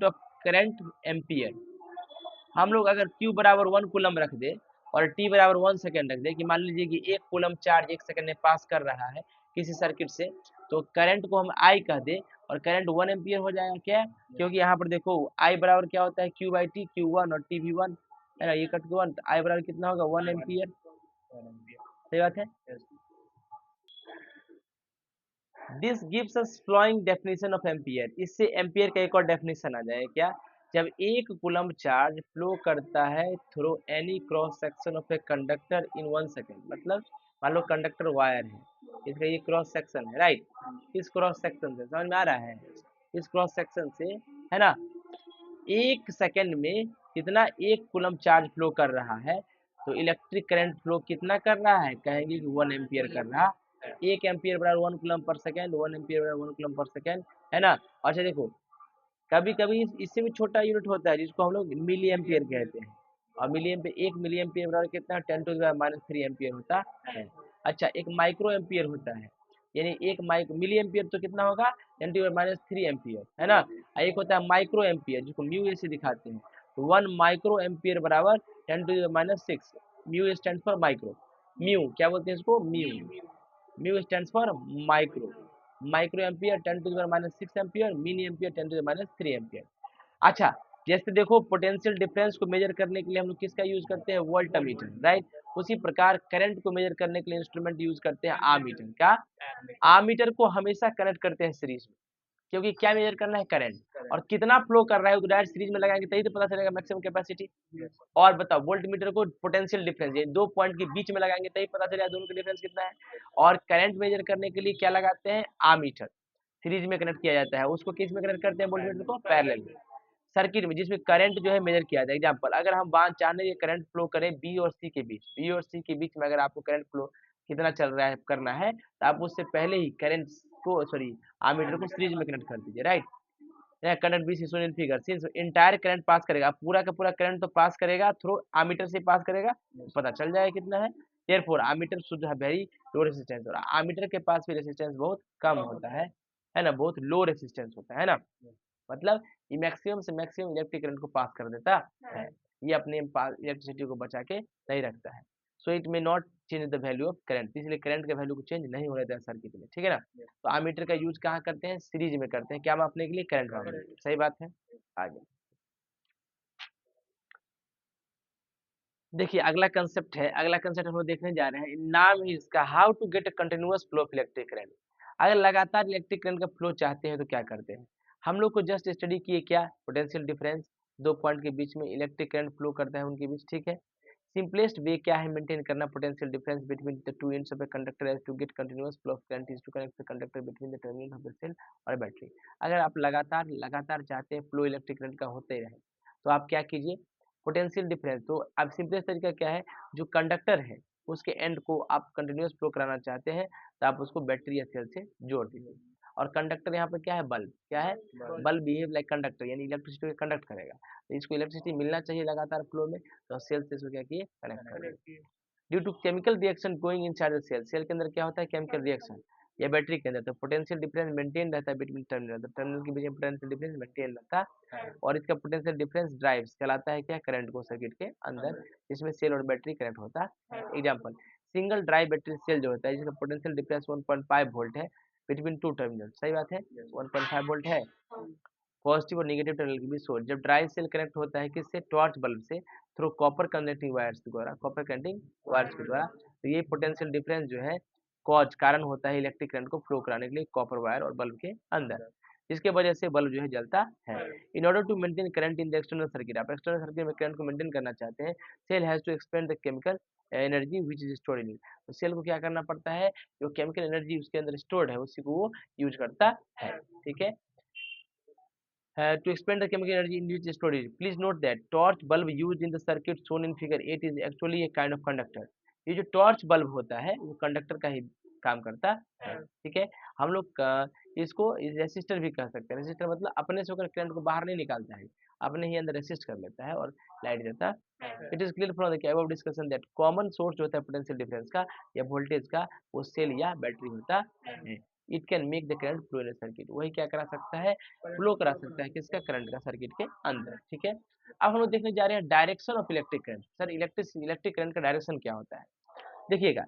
ऑफ करंट एम्पियर। हम लोग अगर Q बराबर 1 कूलम रख दे और T बराबर 1 सेकेंड रख दे, कि मान लीजिए कि 1 कूलम चार्ज 1 सेकेंड में पास कर रहा है किसी सर्किट से, तो करंट को हम I कह दे और करंट 1 एम्पियर हो जाएगा। क्या? क्योंकि यहाँ पर देखो I बराबर क्या होता है Q बाई टी, Q1 और T भी 1 है ना, ये कट के 1, तो I बराबर कितना होगा 1 एम्पियर। सही बात है। This gives us flowing definition of ampere. इससे एम्पियर का एक और डेफिनेशन आ जाए। क्या? जब एक कूलम चार्ज फ्लो करता है through any cross section of a conductor in 1 second, मतलब मान लो कंडक्टर वायर है, इसका ये क्रॉस सेक्शन है, राइट। इस क्रॉस सेक्शन से समझ में आ रहा है, इस क्रॉस सेक्शन से, है ना, 1 सेकेंड में कितना, 1 कूलम चार्ज फ्लो कर रहा है, तो इलेक्ट्रिक करंट फ्लो कितना कर रहा है? कहेंगे कि 1 एम्पियर कर रहा है। 1 एम्पियर बराबर 1 कूलम पर सेकेंड, 1 एम्पियर बराबर 1 कूलम पर सेकेंड, है ना। अच्छा देखो, कभी कभी इससे भी छोटा यूनिट होता है जिसको हम लोग मिली एम्पियर कहते हैं, और मिली एम्पियर, 1 मिली एम्पियर बराबर कितना, 10⁻³ एम्पियर होता है। अच्छा, एक माइक्रो एम्पियर होता है, यानी एक मिली एम्पियर तो कितना होगा, 10⁻³ एम्पियर, है ना। और एक होता है माइक्रो एम्पियर जिसको म्यू ए से दिखाते हैं, तो 1 माइक्रो एम्पियर बराबर 10⁻⁶। Mu stand for micro, mu क्या बोलते हैं इसको, mu stand for micro. Micro ampere 10⁻⁶ ampere, mini ampere 10⁻³ ampere. अच्छा, जैसे देखो पोटेंशियल डिफरेंस को मेजर करने के लिए हम लोग किसका यूज करते हैं, वोल्टमीटर, राइट। उसी प्रकार करंट को मेजर करने के लिए इंस्ट्रूमेंट यूज करते हैं आमीटर। क्या? आमीटर को हमेशा कनेक्ट करते हैं सीरीज में, क्योंकि क्या मेजर करना है, करंट, और कितना फ्लो कर रहा है, तो डायरेक्ट सीरीज में लगाएंगे तभी तो पता चलेगा मैक्सिमम कैपेसिटी। और बताओ, वोल्ट मीटर को पोटेंशियल डिफरेंस, ये 2 पॉइंट के बीच में लगाएंगे तभी पता चलेगा दोनों का डिफरेंस कितना है। और करंट मेजर करने के लिए क्या लगाते हैं, आमीटर, सीरीज में कनेक्ट किया जाता है। उसको किस में कनेक्ट करते हैं, वोल्ट मीटर को पैरेलल में, सर्किट में, जिसमें करंट जो है मेजर किया जाता है। एग्जांपल, अगर हम बात चाहते हैं करंट फ्लो करें बी और सी के बीच, में अगर आपको करंट फ्लो कितना चल रहा है करना है, तो आप उससे पहले ही करंट को, सॉरी, आमीटर को सीरीज में कनेक्ट कर दीजिए, right. Current be shown in figure, since entire current pass करेगा, पूरा का पूरा करंट तो पास करेगा थ्रू आमीटर से पास करेगा, पता चल जाएगा कितना है। Therefore ammeter should have very low resistance, और आमीटर के पास भी रेजिस्टेंस बहुत कम होता है ना, बहुत लो रेजिस्टेंस होता है ना, मतलब ये मैक्सिमम से मैक्सिमम इलेक्ट्रिक करंट को पास कर देता है, ये अपने इलेक्ट्रिसिटी को बचा के नहीं रखता है। So it may not change the value of current, इसलिए करंट के वैल्यू को चेंज नहीं होने देता सर्किट में, ठीक है ना। तो आमीटर का यूज कहाँ करते हैं, सीरीज में करते हैं, क्या मापने के लिए, करंट मापने के लिए। सही बात है। आगे देखिए, अगला कंसेप्ट है, अगला कंसेप्ट हम लोग देखने जा रहे हैं, नाम है इसका, how to get a continuous flow of electric current. अगर लगातार इलेक्ट्रिक करंट का फ्लो चाहते हैं तो क्या करते हैं, हम लोग को जस्ट स्टडी किए क्या, पोटेंशियल डिफरेंस, 2 पॉइंट के बीच में इलेक्ट्रिक करंट फ्लो करता है उनके बीच, ठीक है। सिंपलेस्ट वे क्या है मेंटेन करना potential difference between the two ends of a conductor as to get continuous flow of current is to connect the conductor between the terminal of the cell और battery. अगर आप लगातार चाहते हैं flow electric current का होते रहे, तो आप क्या कीजिए, पोटेंशियल डिफरेंस, तो अब सिंपलेस्ट तरीका क्या है, जो कंडक्टर है उसके एंड को आप कंटिन्यूअस फ्लो कराना चाहते हैं, तो आप उसको बैटरी या सेल से जोड़ दीजिए। और कंडक्टर यहाँ पर क्या है, बल्ब, क्या है, बल्ब बिहेव लाइक कंडक्टर, यानी इलेक्ट्रिसिटी को कंडक्ट करेगा, तो इसको इलेक्ट्रिसिटी मिलना चाहिए लगातार फ्लो में, तो सेल से इसको क्या किए, कनेक्ट कर दिए। Due to chemical reaction going inside the cell, cell के अंदर क्या होता है, केमिकल रिएक्शन, या बैटरी के अंदर, तो पोटेंशियल डिफरेंस मेंटेन रहता है बिटवीन टर्मिनल, तो टर्मिनल के बीच में पोटेंशियल डिफरेंस मेंटेन रहता है, और इसका पोटेंशियल डिफरेंस ड्राइव्स कहलाता है क्या, करंट को सर्किट के अंदर, जिसमें सेल और बैटरी कनेक्ट होता है। Example, single drive battery cell जो होता है जिसका पोटेंशियल डिफरेंस 1.5 वोल्ट है बिटवीन टू टर्मिनल, सही बात है, 1.5 वोल्ट है, पॉजिटिव और नेगेटिव टर्मिनल के बीच सोर्स, जब ड्राई सेल कनेक्ट होता है किससे, टॉर्च बल्ब से, थ्रू कॉपर कंडक्टिंग वायर्स के द्वारा, कॉपर कंडक्टिंग वायर्स के द्वारा, तो ये पोटेंशियल डिफरेंस जो है कारण होता है इलेक्ट्रिक करंट को फ्लो कराने के लिए कॉपर वायर और बल्ब के अंदर, जिसके वजह से बल्ब जो है जलता है। In order to maintain current in the external circuit, आप एक्सटर्नल सर्किट में करंट को मेंटेन करना चाहते हैं, cell has to expend the chemical energy which is stored in it, तो सेल को क्या करना पड़ता है, जो केमिकल एनर्जी उसके अंदर स्टोर्ड है उसी को वो यूज करता है, ठीक है। To explain the chemical energy in which storage, please note that torch bulb used in the circuit shown in figure 8 is actually a kind of conductor. ये जो टॉर्च बल्ब होता है वो कंडक्टर का ही काम करता है, ठीक है। हम लोग इसको रेसिस्टर भी कह सकते हैं। रेसिस्टर मतलब अपने से होकर करंट को बाहर नहीं निकालता है, अपने ही अंदर रेसिस्ट कर लेता है और लाइट देता है। It is clear from the above discussion that common source जो होता है पोटेंशियल डिफरेंस का या वोल्टेज का वो सेल या बैटरी होता है। It can make the current flow in circuit, वही क्या करा सकता है, फ्लो करा सकता है किसका, करंट का सर्किट के अंदर, ठीक है। अब हम लोग देखने जा रहे हैं direction of electric current. Sir electric current का डायरेक्शन क्या होता है, देखिएगा।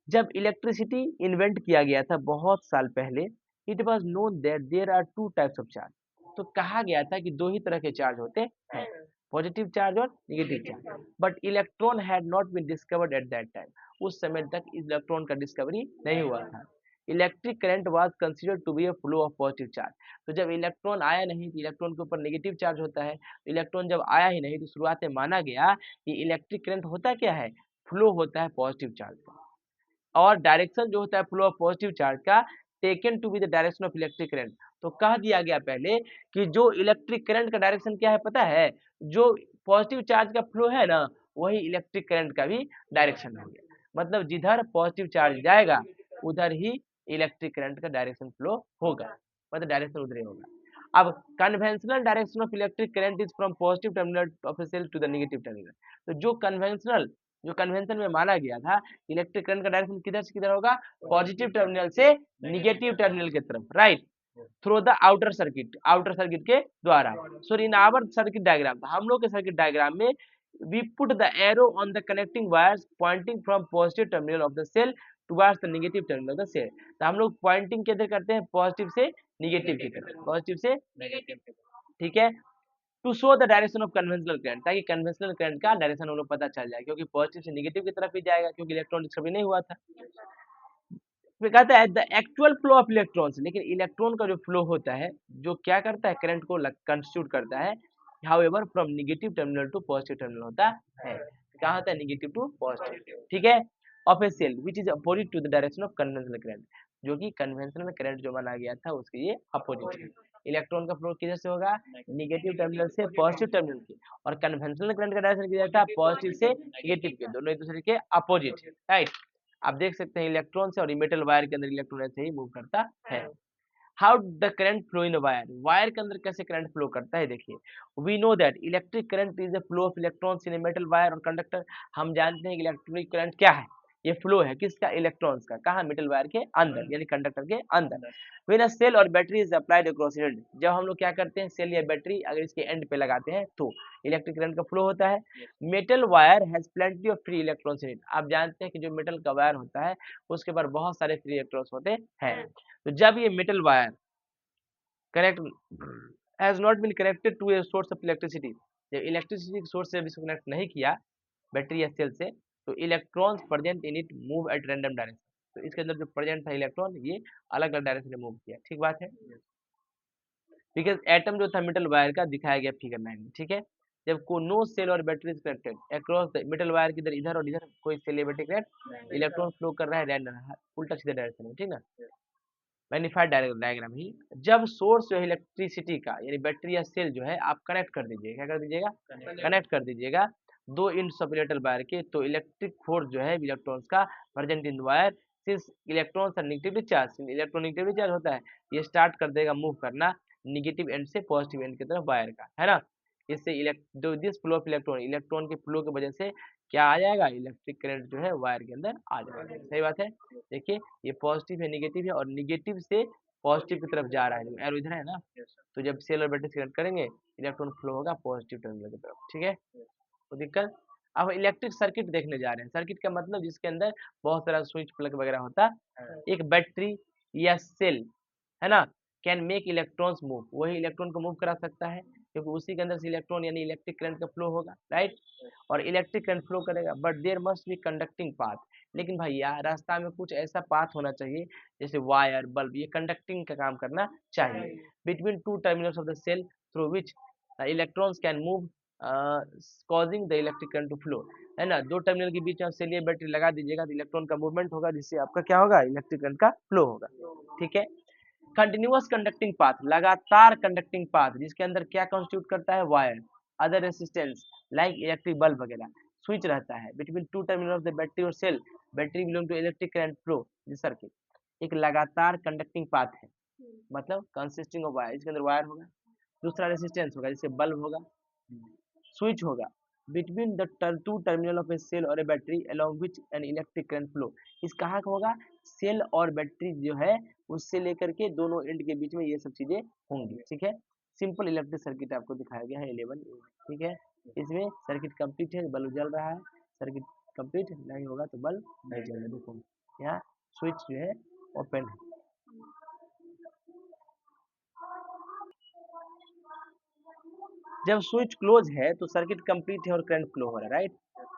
जब इलेक्ट्रिसिटी इन्वेंट किया गया था बहुत साल पहले, it was known that there are two types of charge. तो कहा गया था कि दो ही तरह के चार्ज होते हैं, पॉजिटिव चार्ज और negative charge. But electron had not been discovered at that time, उस समय तक इलेक्ट्रॉन का डिस्कवरी नहीं हुआ था। Electric current was considered to be a flow of positive charge. तो जब इलेक्ट्रॉन आया नहीं तो इलेक्ट्रॉन के ऊपर नेगेटिव चार्ज होता है। इलेक्ट्रॉन जब आया ही नहीं तो शुरुआत में माना गया कि इलेक्ट्रिक करंट होता क्या है, फ्लो होता है पॉजिटिव चार्ज का। और डायरेक्शन जो होता है फ्लो ऑफ पॉजिटिव चार्ज का taken to be the direction of electric current. तो कह दिया गया पहले कि जो इलेक्ट्रिक करंट का डायरेक्शन क्या है पता है, जो पॉजिटिव चार्ज का फ्लो है ना वही इलेक्ट्रिक करंट का भी डायरेक्शन हो गया। मतलब जिधर पॉजिटिव चार्ज जाएगा उधर ही इलेक्ट्रिक करंट का डायरेक्शन फ्लो होगा, मतलब डायरेक्शन उधर ही होगा। अब conventional direction of electric current is from positive terminal of a cell to the negative terminal. तो जो कन्वेंशन में माना गया था इलेक्ट्रिक करंट का डायरेक्शन किधर से किधर होगा, पॉजिटिव टर्मिनल से निगेटिव टर्मिनल की तरफ, right, through the outer circuit के द्वारा। सो इन आवर सर्किट डायग्राम, हम लोग के सर्किट डायग्राम में we put the arrow on the connecting wires pointing from positive terminal of the cell towards the negative terminal of the cell। तो हम लोग Poynting किधर करते हैं, पॉजिटिव से निगेटिव की तरफ, पॉजिटिव से नेगेटिव, ठीक है। To show the direction of conventional current, ताकि कन्वेंशनल करंट का डायरेक्शन हम लोग पता चल जाए, क्योंकि पॉजिटिव से नेगेटिव की तरफ ही जाएगा क्योंकि इलेक्ट्रॉन डिस्कवरी नहीं हुआ था। फिर कहता है the actual flow of electrons, लेकिन इलेक्ट्रॉन का जो फ्लो होता है जो क्या करता है, करंट को कंस्टिट्यूट करता है, however from negative terminal to positive terminal होता है। क्या होता है, नेगेटिव टू पॉजिटिव, ठीक है। Of a cell which is opposite to the direction of conventional current, जो कि कन्वेंशनल करंट जो माना गया था उसके ये अपोजिट है। इलेक्ट्रॉन का फ्लो किधर से होगा, नेगेटिव टर्मिनल से पॉजिटिव टर्मिनल की, और कन्वेंशनल करंट का डायरेक्शन किधर था, पॉजिटिव से नेगेटिव के, दोनों एक दूसरे के अपोजिट, राइट। आप देख सकते हैं इलेक्ट्रॉन से और मेटल वायर के अंदर इलेक्ट्रॉन ऐसे ही मूव करता है। How the current flow in wire, wire के अंदर कैसे करंट फ्लो करता है, देखिए। We know that electric current is the flow of electrons in a metal wire और कंडक्टर। हम जानते हैं कि इलेक्ट्रिक करंट क्या है, ये फ्लो है किसका, इलेक्ट्रॉन्स का, कहाँ, मेटल वायर के अंदर यानी कंडक्टर के अंदर। व्हेन अ सेल और battery is applied across and, जब हम लोग क्या करते हैं, सेल या बैटरी अगर इसके एंड पे लगाते हैं तो इलेक्ट्रिक करंट का फ्लो होता है। Metal wire has plenty of free electrons in it, आप जानते हैं कि जो मेटल का वायर होता है उसके ऊपर बहुत सारे फ्री इलेक्ट्रॉन्स होते हैं। तो जब ये metal wire connect has not been connected to a source of electricity, जब इलेक्ट्रिसिटी सोर्स से इसको कनेक्ट नहीं किया बैटरी या सेल से, तो electrons present in it move at random direction. तो इसके अंदर जो प्रेजेंट था इलेक्ट्रॉन ये अलग अलग डायरेक्शन में मूव किया, ठीक बात है। बिकॉज एटम जो था मेटल वायर का दिखाया गया फिगर 9 में, ठीक है। जब को नो सेल और battery is connected across the metal wire के इधर और इधर कोई सेल या बैटरी कनेक्ट, इलेक्ट्रॉन फ्लो कर रहा है रैंडम उल्टा सीधा डायरेक्शन में, ठीक ना। मैग्नीफाइड डायग्राम ही, जब सोर्स जो है इलेक्ट्रिसिटी का यानी बैटरी या सेल जो है आप कनेक्ट कर दीजिएगा, क्या कर दीजिएगा, कनेक्ट कर दीजिएगा दो इंड्स ऑफ मेटल वायर के, तो इलेक्ट्रिक फोर्स जो है इलेक्ट्रॉन्स का present in wire, since electrons are negatively charge, electron negatively charge होता है, ये स्टार्ट कर देगा मूव करना नेगेटिव एंड से पॉजिटिव एंड की तरफ वायर का, है ना। इससे दिस फ्लो ऑफ इलेक्ट्रॉन के फ्लो की वजह से क्या आ जाएगा, इलेक्ट्रिक करंट जो है वायर के अंदर आ जाएगा, सही बात है। देखिए ये पॉजिटिव है नेगेटिव है और नेगेटिव से पॉजिटिव की तरफ जा रहा है, एरो इधर है ना, तो जब सेल और बैटरी कनेक्ट करेंगे इलेक्ट्रॉन फ्लो होगा पॉजिटिव टर्मिनल की तरफ, ठीक है। तो दिक्कत, अब इलेक्ट्रिक सर्किट देखने जा रहे हैं। सर्किट का मतलब जिसके अंदर बहुत सारा स्विच प्लग वगैरह होता है। एक बैटरी या सेल है ना, कैन मेक इलेक्ट्रॉन्स मूव, वही इलेक्ट्रॉन को मूव करा सकता है क्योंकि उसी के अंदर से इलेक्ट्रॉन यानी इलेक्ट्रिक करंट का फ्लो होगा, राइट। और इलेक्ट्रिक करंट फ्लो करेगा, but there must be conducting path, लेकिन भैया रास्ता में कुछ ऐसा पाथ होना चाहिए जैसे वायर बल्ब, ये कंडक्टिंग का काम करना चाहिए between two terminals of the cell through which electrons can move causing the electric current to flow, है ना। दो टर्मिनल के बीच में सेल या बैटरी लगा दीजिएगा तो इलेक्ट्रॉन का मूवमेंट होगा जिससे आपका क्या होगा, इलेक्ट्रिक करंट का फ्लो होगा, ठीक है। कंटिन्यूअस कंडक्टिंग पाथ, लगातार कंडक्टिंग पाथ जिसके अंदर क्या कॉन्स्टिट्यूट करता है, wire, other resistance like electric bulb वगैरह, स्विच रहता है between two terminal of the battery और cell, battery belong to electric current flow this circuit. एक लगातार कंडक्टिंग पाथ है, मतलब कंसिस्टिंग ऑफ वायर, इसके अंदर वायर होगा, दूसरा रेसिस्टेंस होगा जिससे बल्ब होगा, स्विच होगा between the two terminal of a cell और a battery along which an electric current flow. इस कहाँ का होगा, सेल और बैटरी जो है उससे लेकर के दोनों एंड के बीच में ये सब चीजें होंगी, ठीक है। सिंपल इलेक्ट्रिक सर्किट आपको दिखाया गया है 11, ठीक है। इसमें सर्किट कंप्लीट है, बल्ब जल रहा है, सर्किट कंप्लीट नहीं होगा तो बल्ब नहीं जलेगा। देखो यहाँ स्विच जो है ओपन है, जब स्विच क्लोज है तो सर्किट कंप्लीट है और करंट फ्लो हो रहा है, राइट।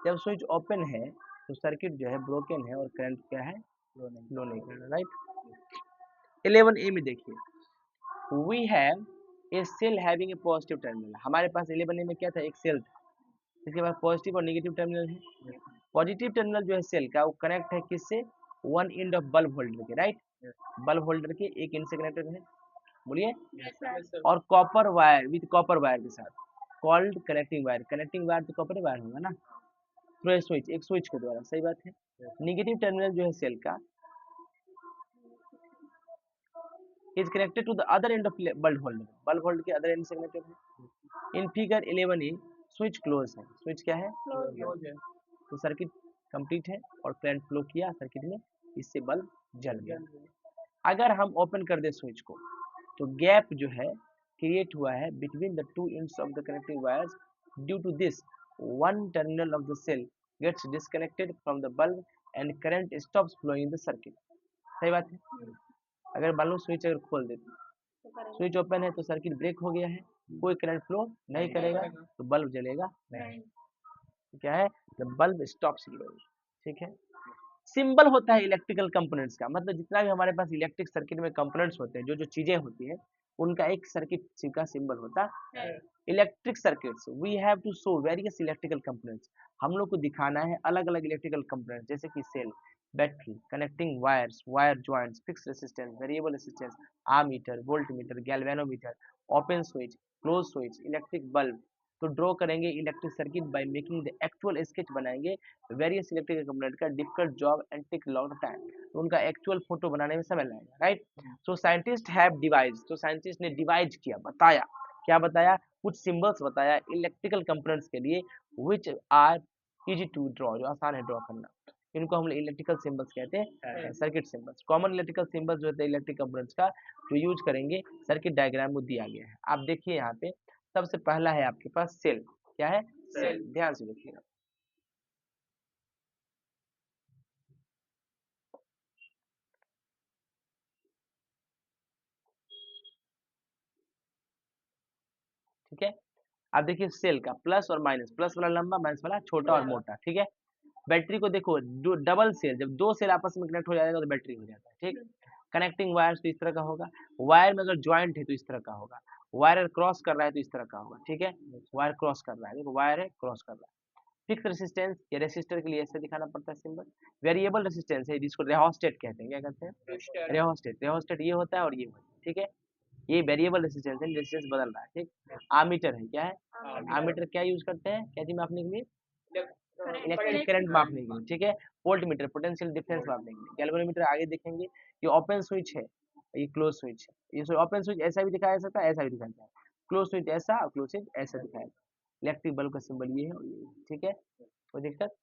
जब स्विच ओपन है तो सर्किट जो है ब्रोकन है और करंट क्या है, फ्लो नहीं कर रहा, राइट। 11A में देखिए, we have a cell having a positive terminal, हमारे पास 11A में क्या था, एक सेल था, इसके पास पॉजिटिव और नेगेटिव टर्मिनल है। पॉजिटिव टर्मिनल जो है सेल का वो कनेक्ट है किससे, one and of bulb holder के, राइट। बल्ब होल्डर के एक एंड से कनेक्टेड है, बोलिए, और copper wire with copper wire के साथ called connecting wire, connecting wire तो कॉपर वायर होगा ना, थ्रू ए स्विच, एक स्विच के द्वारा, सही बात है। नेगेटिव टर्मिनल जो है सेल का is connected to the other end of bulb holder, bulb holder के अदर एंड से कनेक्टेड है। In figure 11A switch close है, स्विच क्या है, क्लोज है, तो सर्किट कंप्लीट है और करंट फ्लो किया सर्किट में, इससे बल्ब जल गया। अगर हम ओपन कर दे स्विच को तो गैप जो है क्रिएट हुआ है between the two ends of the connecting wires, due to this one terminal of the cell gets disconnected from the bulb and current stops flowing the circuit, सही बात है। अगर मान लो स्विच अगर खोल देते, स्विच ओपन है तो सर्किट ब्रेक हो गया है, कोई करंट फ्लो नहीं करेगा तो बल्ब जलेगा नहीं, क्या है, द बल्ब स्टॉप्स ग्लोइंग, ठीक है। सिंबल होता है इलेक्ट्रिकल कंपोनेंट्स का, मतलब जितना भी हमारे पास इलेक्ट्रिक सर्किट में कंपोनेंट्स होते हैं, जो जो चीजें होती है उनका एक सर्किट का सिंबल होता है। Electric circuits we have to show various electrical components, हम लोग को दिखाना है अलग अलग इलेक्ट्रिकल कंपोनेंट्स, जैसे कि cell, battery, connecting wires, wire joints, fix resistance, variable resistance, ammeter, voltmeter, galvanometer, open switch, close switch, electric bulb. तो ड्रॉ करेंगे electric circuit by making the actual sketch बनाएंगे वेरियस इलेक्ट्रिकल कंपोनेंट का, difficult job and take long time, तो उनका actual photo बनाने में समय लगेगा, right. So scientist have devise, तो साइंटिस्ट ने डिवाइज किया, बताया, क्या बताया, कुछ सिंबल्स बताया इलेक्ट्रिकल कंपोनेंट्स के लिए which are easy to draw, जो आसान है ड्रॉ करना, इनको हम इलेक्ट्रिकल सिंबल्स कहते हैं, circuit symbols. Common electrical symbols जो होते हैं इलेक्ट्रिक कंपोनेंट्स का जो यूज करेंगे सर्किट डायग्राम में दिया गया है, आप देखिए यहाँ पे। सबसे पहला है आपके पास सेल, क्या है, सेल, ध्यान से देखिएगा। ठीक है, अब देखिए सेल का प्लस और माइनस, प्लस वाला लंबा, माइनस वाला छोटा और मोटा, ठीक है। बैटरी को देखो, डबल सेल, जब दो सेल आपस में कनेक्ट हो जाएगा तो बैटरी हो जाता है, ठीक। कनेक्टिंग वायर्स तो इस तरह का होगा, वायर में अगर ज्वाइंट है तो इस तरह का होगा, वायर क्रॉस कर रहा है तो इस तरह का होगा, ठीक है। वायर क्रॉस कर रहा है, देखो वायर है क्रॉस कर रहा है। फिक्स रेसिस्टेंस या रेसिस्टर के लिए ऐसे दिखाना पड़ता है सिंबल। वेरिएबल रेसिस्टेंस है जिसको रेहोस्टेट कहते हैं, क्या कहते हैं, रेहोस्टेट, रेहोस्टेट ये होता है और ये होता है, ठीक है। ये वेरिएबल रेसिस्टेंस है, रेसिस्टेंस बदल रहा है, ठीक। आमीटर है, क्या है, आमीटर क्या यूज करते हैं, क्या चीज मापने के लिए, इलेक्ट्रिक करंट मापने के लिए, ठीक है। वोल्ट मीटर पोटेंशियल डिफरेंस मापने के लिए। गैल्वेनोमीटर आगे देखेंगे, ये ओपन स्विच है, ये क्लोज स्विच है। ये ओपन स्विच ऐसा भी दिखाया जा सकता है, ऐसा भी दिखाया जाता है, क्लोज स्विच ऐसा और क्लोज स्विच ऐसा दिखाया जाता है। इलेक्ट्रिक बल्ब का सिंबल ये है और ये है, ठीक है। कोई दिक्कत,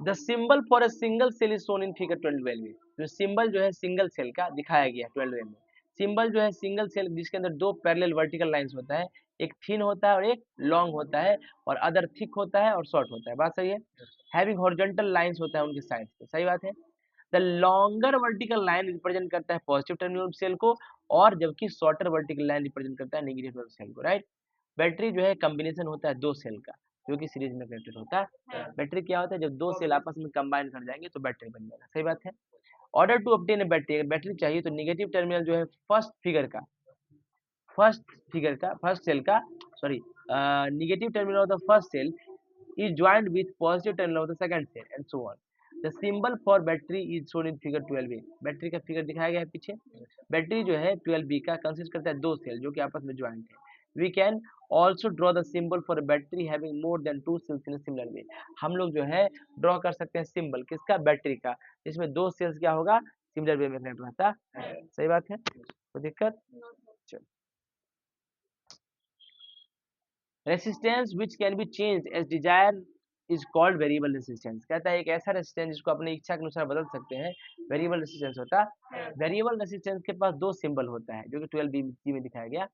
the symbol for a single cell is shown in figure 12 में, जो सिंबल जो है सिंगल सेल का दिखाया गया है 12 में। सिंबल जो है सिंगल सेल जिसके अंदर दो पैरेलल वर्टिकल लाइंस होता है, एक थिन होता है और एक लॉन्ग होता है, और अदर थिक होता है और शॉर्ट होता है, बात सही है। हैविंग हॉरिजॉन्टल लाइंस होता है उनके साइड पे, सही बात है। The longer vertical line represent करता है पॉजिटिव टर्मिनल सेल को, और जबकि शॉर्टर वर्टिकल लाइन रिप्रेजेंट करता है नेगेटिव टर्मिनल सेल को, राइट। बैटरी जो है कॉम्बिनेशन होता है दो सेल का, जो कि सीरीज में कनेक्टेड होता है। बैटरी क्या होता है, जब दो सेल आपस में कंबाइन कर जाएंगे तो बैटरी बन जाएगा, सही बात है। Order to obtain a battery, अगर बैटरी चाहिए तो नेगेटिव टर्मिनल जो है फर्स्ट सेल का, sorry, negative terminal of the first cell is joined with positive terminal of the second cell and so on. The symbol for battery is shown in figure 12b. Battery का figure दिखाया गया है पीछे. Battery जो है 12b का consist करता है दो सेल जो कि आपस में ज्वाइंट है. We can also draw the symbol for a battery having more than two cells in a similar way. हम लोग जो है ड्रॉ कर सकते हैं सिंबल किसका, बैटरी का, इसमें दो सेल्स क्या होगा, सिमिलर वे में कनेक्ट रहता है. सही बात है, कोई दिक्कत. Resistance which can be change as desire is called variable resistance. कहता है एक ऐसा रेसिस्टेंस जिसको अपनी इच्छा के अनुसार बदल सकते हैं, वेरिएबल रेसिस्टेंस होता है. वेरिएबल रेसिस्टेंस के पास दो सिंबल होता है जो कि 12b में दिखाया गया.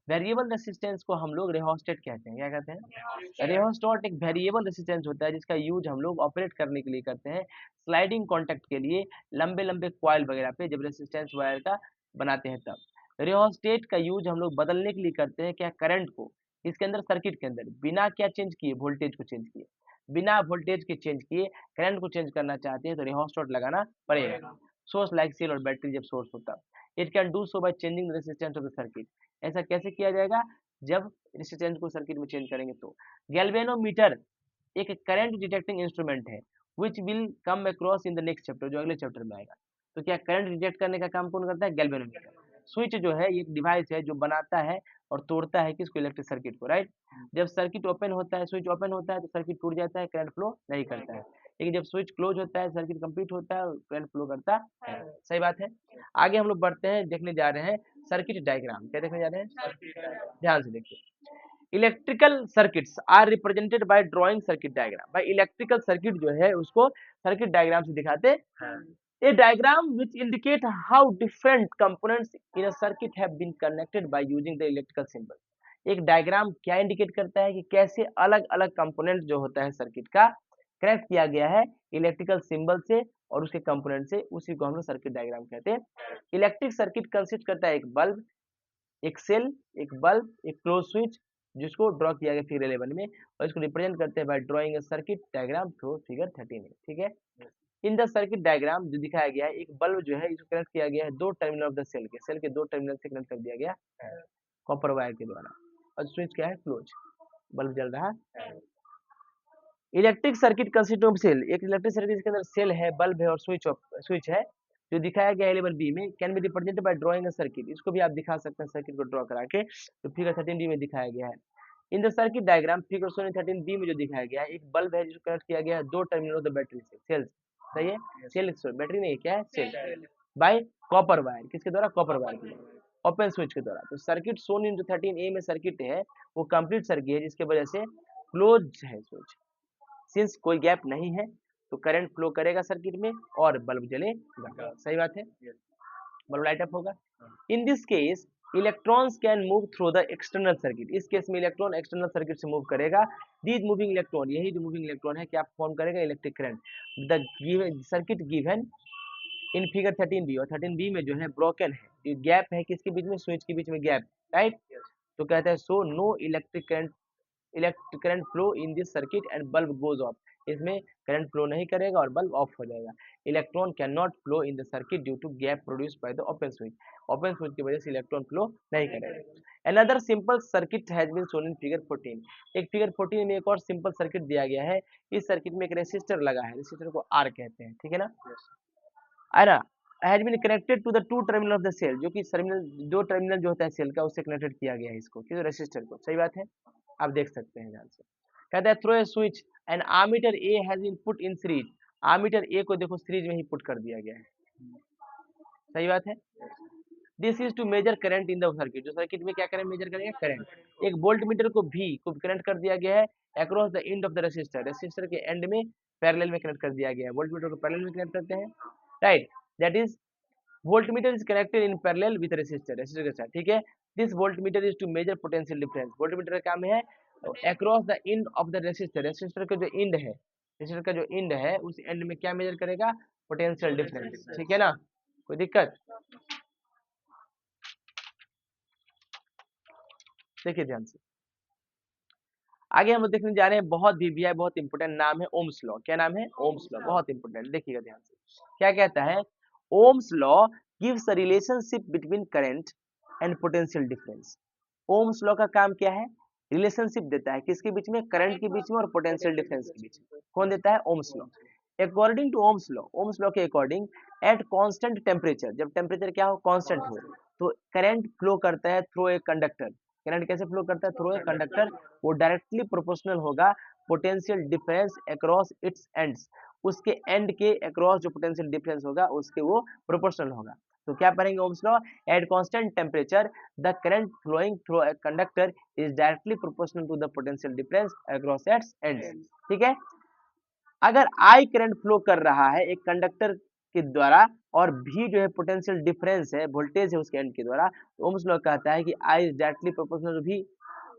वेरिएबल रेसिस्टेंस को हम लोग रेहोस्टेट कहते हैं. क्या कहते हैं, रेहोस्टेट एक वेरिएबल रेसिस्टेंस होता है जिसका यूज हम लोग ऑपरेट करने के लिए करते हैं, स्लाइडिंग कॉन्टैक्ट के लिए, लंबे लंबे कॉइल वगैरह पे जब रेसिस्टेंस वायर का बनाते हैं तब. रेहोस्टेट का यूज हम लोग बदलने के लिए करते हैं, क्या, करंट को इसके अंदर सर्किट के अंदर बिना क्या चेंज किए, वोल्टेज को चेंज किए, बिना वोल्टेज के चेंज किए करंट को चेंज करना चाहते हैं तो रेहोस्टेट लगाना पड़ेगा. सोर्स लाइक सेल और बैटरी जब सोर्स होता, it can do so by changing the resistance of the circuit. ऐसा कैसे किया जाएगा, जब रेसिस्टेंस को सर्किट में चेंज करेंगे तो. गैल्वेनोमीटर एक करंट डिटेक्टिंग इंस्ट्रूमेंट है which will come across in the next chapter, जो अगले चैप्टर में आएगा. तो क्या करंट डिटेक्ट करने का काम कौन करता है, गैल्वेनोमीटर. स्विच जो है एक डिवाइस है जो बनाता है और तोड़ता है किसको, इलेक्ट्रिक सर्किट को, राइट. जब सर्किट ओपन होता है, स्विच ओपन होता है तो सर्किट टूट जाता है, करंट फ्लो नहीं करता है. लेकिन जब स्विच क्लोज होता है, सर्किट कंप्लीट होता है, करंट फ्लो करता है. सही बात है. आगे हम लोग बढ़ते हैं, देखने जा रहे हैं सर्किट डायग्राम. क्या देखने जा रहे हैं, ध्यान से देखिए. Electrical circuits are represented by drawing circuit diagram. भाई इलेक्ट्रिकल सर्किट जो है उसको सर्किट डायग्राम से दिखाते हैं. A diagram which indicate how different components in a circuit have been connected by using the electrical symbol. एक डायग्राम क्या indicate करता है कि कैसे अलग अलग कंपोनेंट जो होता है सर्किट का कनेक्ट किया गया है इलेक्ट्रिकल सिंबल से और उसके कंपोनेंट से, उसी को हम लोग सर्किट डायग्राम कहते हैं. इलेक्ट्रिक सर्किट कंसिस्ट करता है एक बल्ब, एक सेल, एक बल्ब, एक क्लोज स्विच जिसको ड्रॉ किया गया फिगर 11 में, और इसको रिप्रेजेंट करते हैं by drawing a circuit diagram through figure 13 में. ठीक है. इन द सर्किट डायग्राम जो दिखाया गया है, एक बल्ब जो है इसको कनेक्ट किया गया है दो टर्मिनल ऑफ द सेल के दो टर्मिनल से कनेक्ट कर दिया गया कॉपर वायर के द्वारा, और स्विच क्या है, क्लोज, बल्ब जल रहा है. Electric circuit consist of cell, एक इलेक्ट्रिक सर्किट जिसके अंदर सेल है, बल्ब है और स्विच है जो दिखाया गया है 11b में, can be represented by drawing a circuit. इसको भी आप दिखा सकते हैं सर्किट को ड्रॉ करा के, तो फिगर 13b में दिखाया गया है. इन the circuit diagram figure 13b में जो दिखाया गया है, एक बल्ब है जिसको कनेक्ट किया गया है दो टर्मिनल ऑफ द बैटरी से, सेल्स. सही है, सेल बैटरी नहीं, क्या है, सेल, बाय कॉपर वायर. किसके द्वारा, कॉपर वायर के द्वारा, ओपन स्विच के द्वारा. तो सर्किट सोन इन 13a में सर्किट है वो कंप्लीट सर्किट है जिसके वजह से क्लोज है स्विच. सिंस कोई गैप नहीं है तो करंट फ्लो करेगा सर्किट में और बल्ब जलेगा. सही बात है, बल्ब लाइट अप होगा. In this case electrons can move through the external circuit. इस केस में इलेक्ट्रॉन एक्सटर्नल सर्किट से मूव करेगा. दीज मूविंग इलेक्ट्रॉन, यही जो मूविंग इलेक्ट्रॉन है क्या फॉर्म करेगा, electric current. The circuit given in figure 13b, और 13b में जो है ब्रोकन है, ये गैप है किसके बीच में, स्विच के बीच में गैप, राइट. तो कहता है so no electric current flow in this circuit and bulb goes off. इसमें करंट फ्लो नहीं करेगा और बल्ब ऑफ हो जाएगा. Electron can not flow in the circuit due to gap produced by the open switch. Open switch की वजह से electron flow नहीं करेगा. Another simple circuit has been shown in figure 14. एक फिगर 14 में एक और सिंपल सर्किट दिया गया है. इस सर्किट में एक रेसिस्टर लगा है, रेसिस्टर को आर कहते हैं, ठीक है ना, है ना. Has been connected to the two terminal of the cell, जो कि दो टर्मिनल जो होता है सेल का उससे कनेक्टेड किया गया है इसको, किस रेसिस्टर को. सही बात है, आप देख सकते हैं ध्यान से. कहता है through a switch and ammeter A has been put in series. Ammeter A को देखो सीरीज में ही पुट कर दिया गया है. सही बात है. This is to measure current in the circuit. जो सर्किट में क्या करें, मेजर करेंगे करंट. एक वोल्ट मीटर को भी को कनेक्ट कर दिया गया है across the end of the resistor. Resistor के एंड में पैरेलल में कनेक्ट कर दिया गया है. वोल्ट मीटर को पैरेलल में कनेक्ट करते हैं, right. That is voltmeter is connected in parallel with resistor के साथ. ठीक है. This voltmeter is to measure potential difference. voltmeter का काम है across the end of the resistor. Resistor का जो एंड है, रेसिस्टर का जो एंड है उस एंड में क्या मेजर करेगा, पोटेंशियल डिफरेंस. ठीक है ना, कोई दिक्कत. देखिए ध्यान से आगे हम देखने जा रहे हैं. बहुत VBI बहुत इंपोर्टेंट नाम है ओम्स लॉ. क्या नाम है, ओम्स लॉ, बहुत इंपोर्टेंट. देखिएगा ध्यान से क्या कहता है. Ohm's law gives a relationship between current and potential difference. Ohm's law का काम क्या है, रिलेशनशिप देता है किसके बीच में, करंट के बीच में और पोटेंशियल डिफरेंस के बीच में। कौन देता है, Ohm's law. According to Ohm's law के अकॉर्डिंग एट कांस्टेंट टेम्परेचर, जब टेम्परेचर क्या हो, कांस्टेंट हो, तो करंट फ्लो करता है थ्रू ए कंडक्टर। करंट कैसे फ्लो करता है, थ्रू ए कंडक्टर। वो डायरेक्टली प्रोपोर्शनल होगा potential difference across its ends, उसके एंड के अक्रॉस जो पोटेंशियल डिफरेंस होगा उसके वो प्रोपोर्शनल होगा। तो क्या पढ़ेंगे Ohm's law, at constant temperature the current flowing through a conductor is directly proportional to the potential difference across its ends. ठीक है, अगर आई करंट फ्लो कर रहा है एक कंडक्टर के द्वारा और भी जो है पोटेंशियल डिफरेंस है, वोल्टेज है उसके एंड के द्वारा, तो ओम्स लॉ कहता है कि I is directly proportional to भी,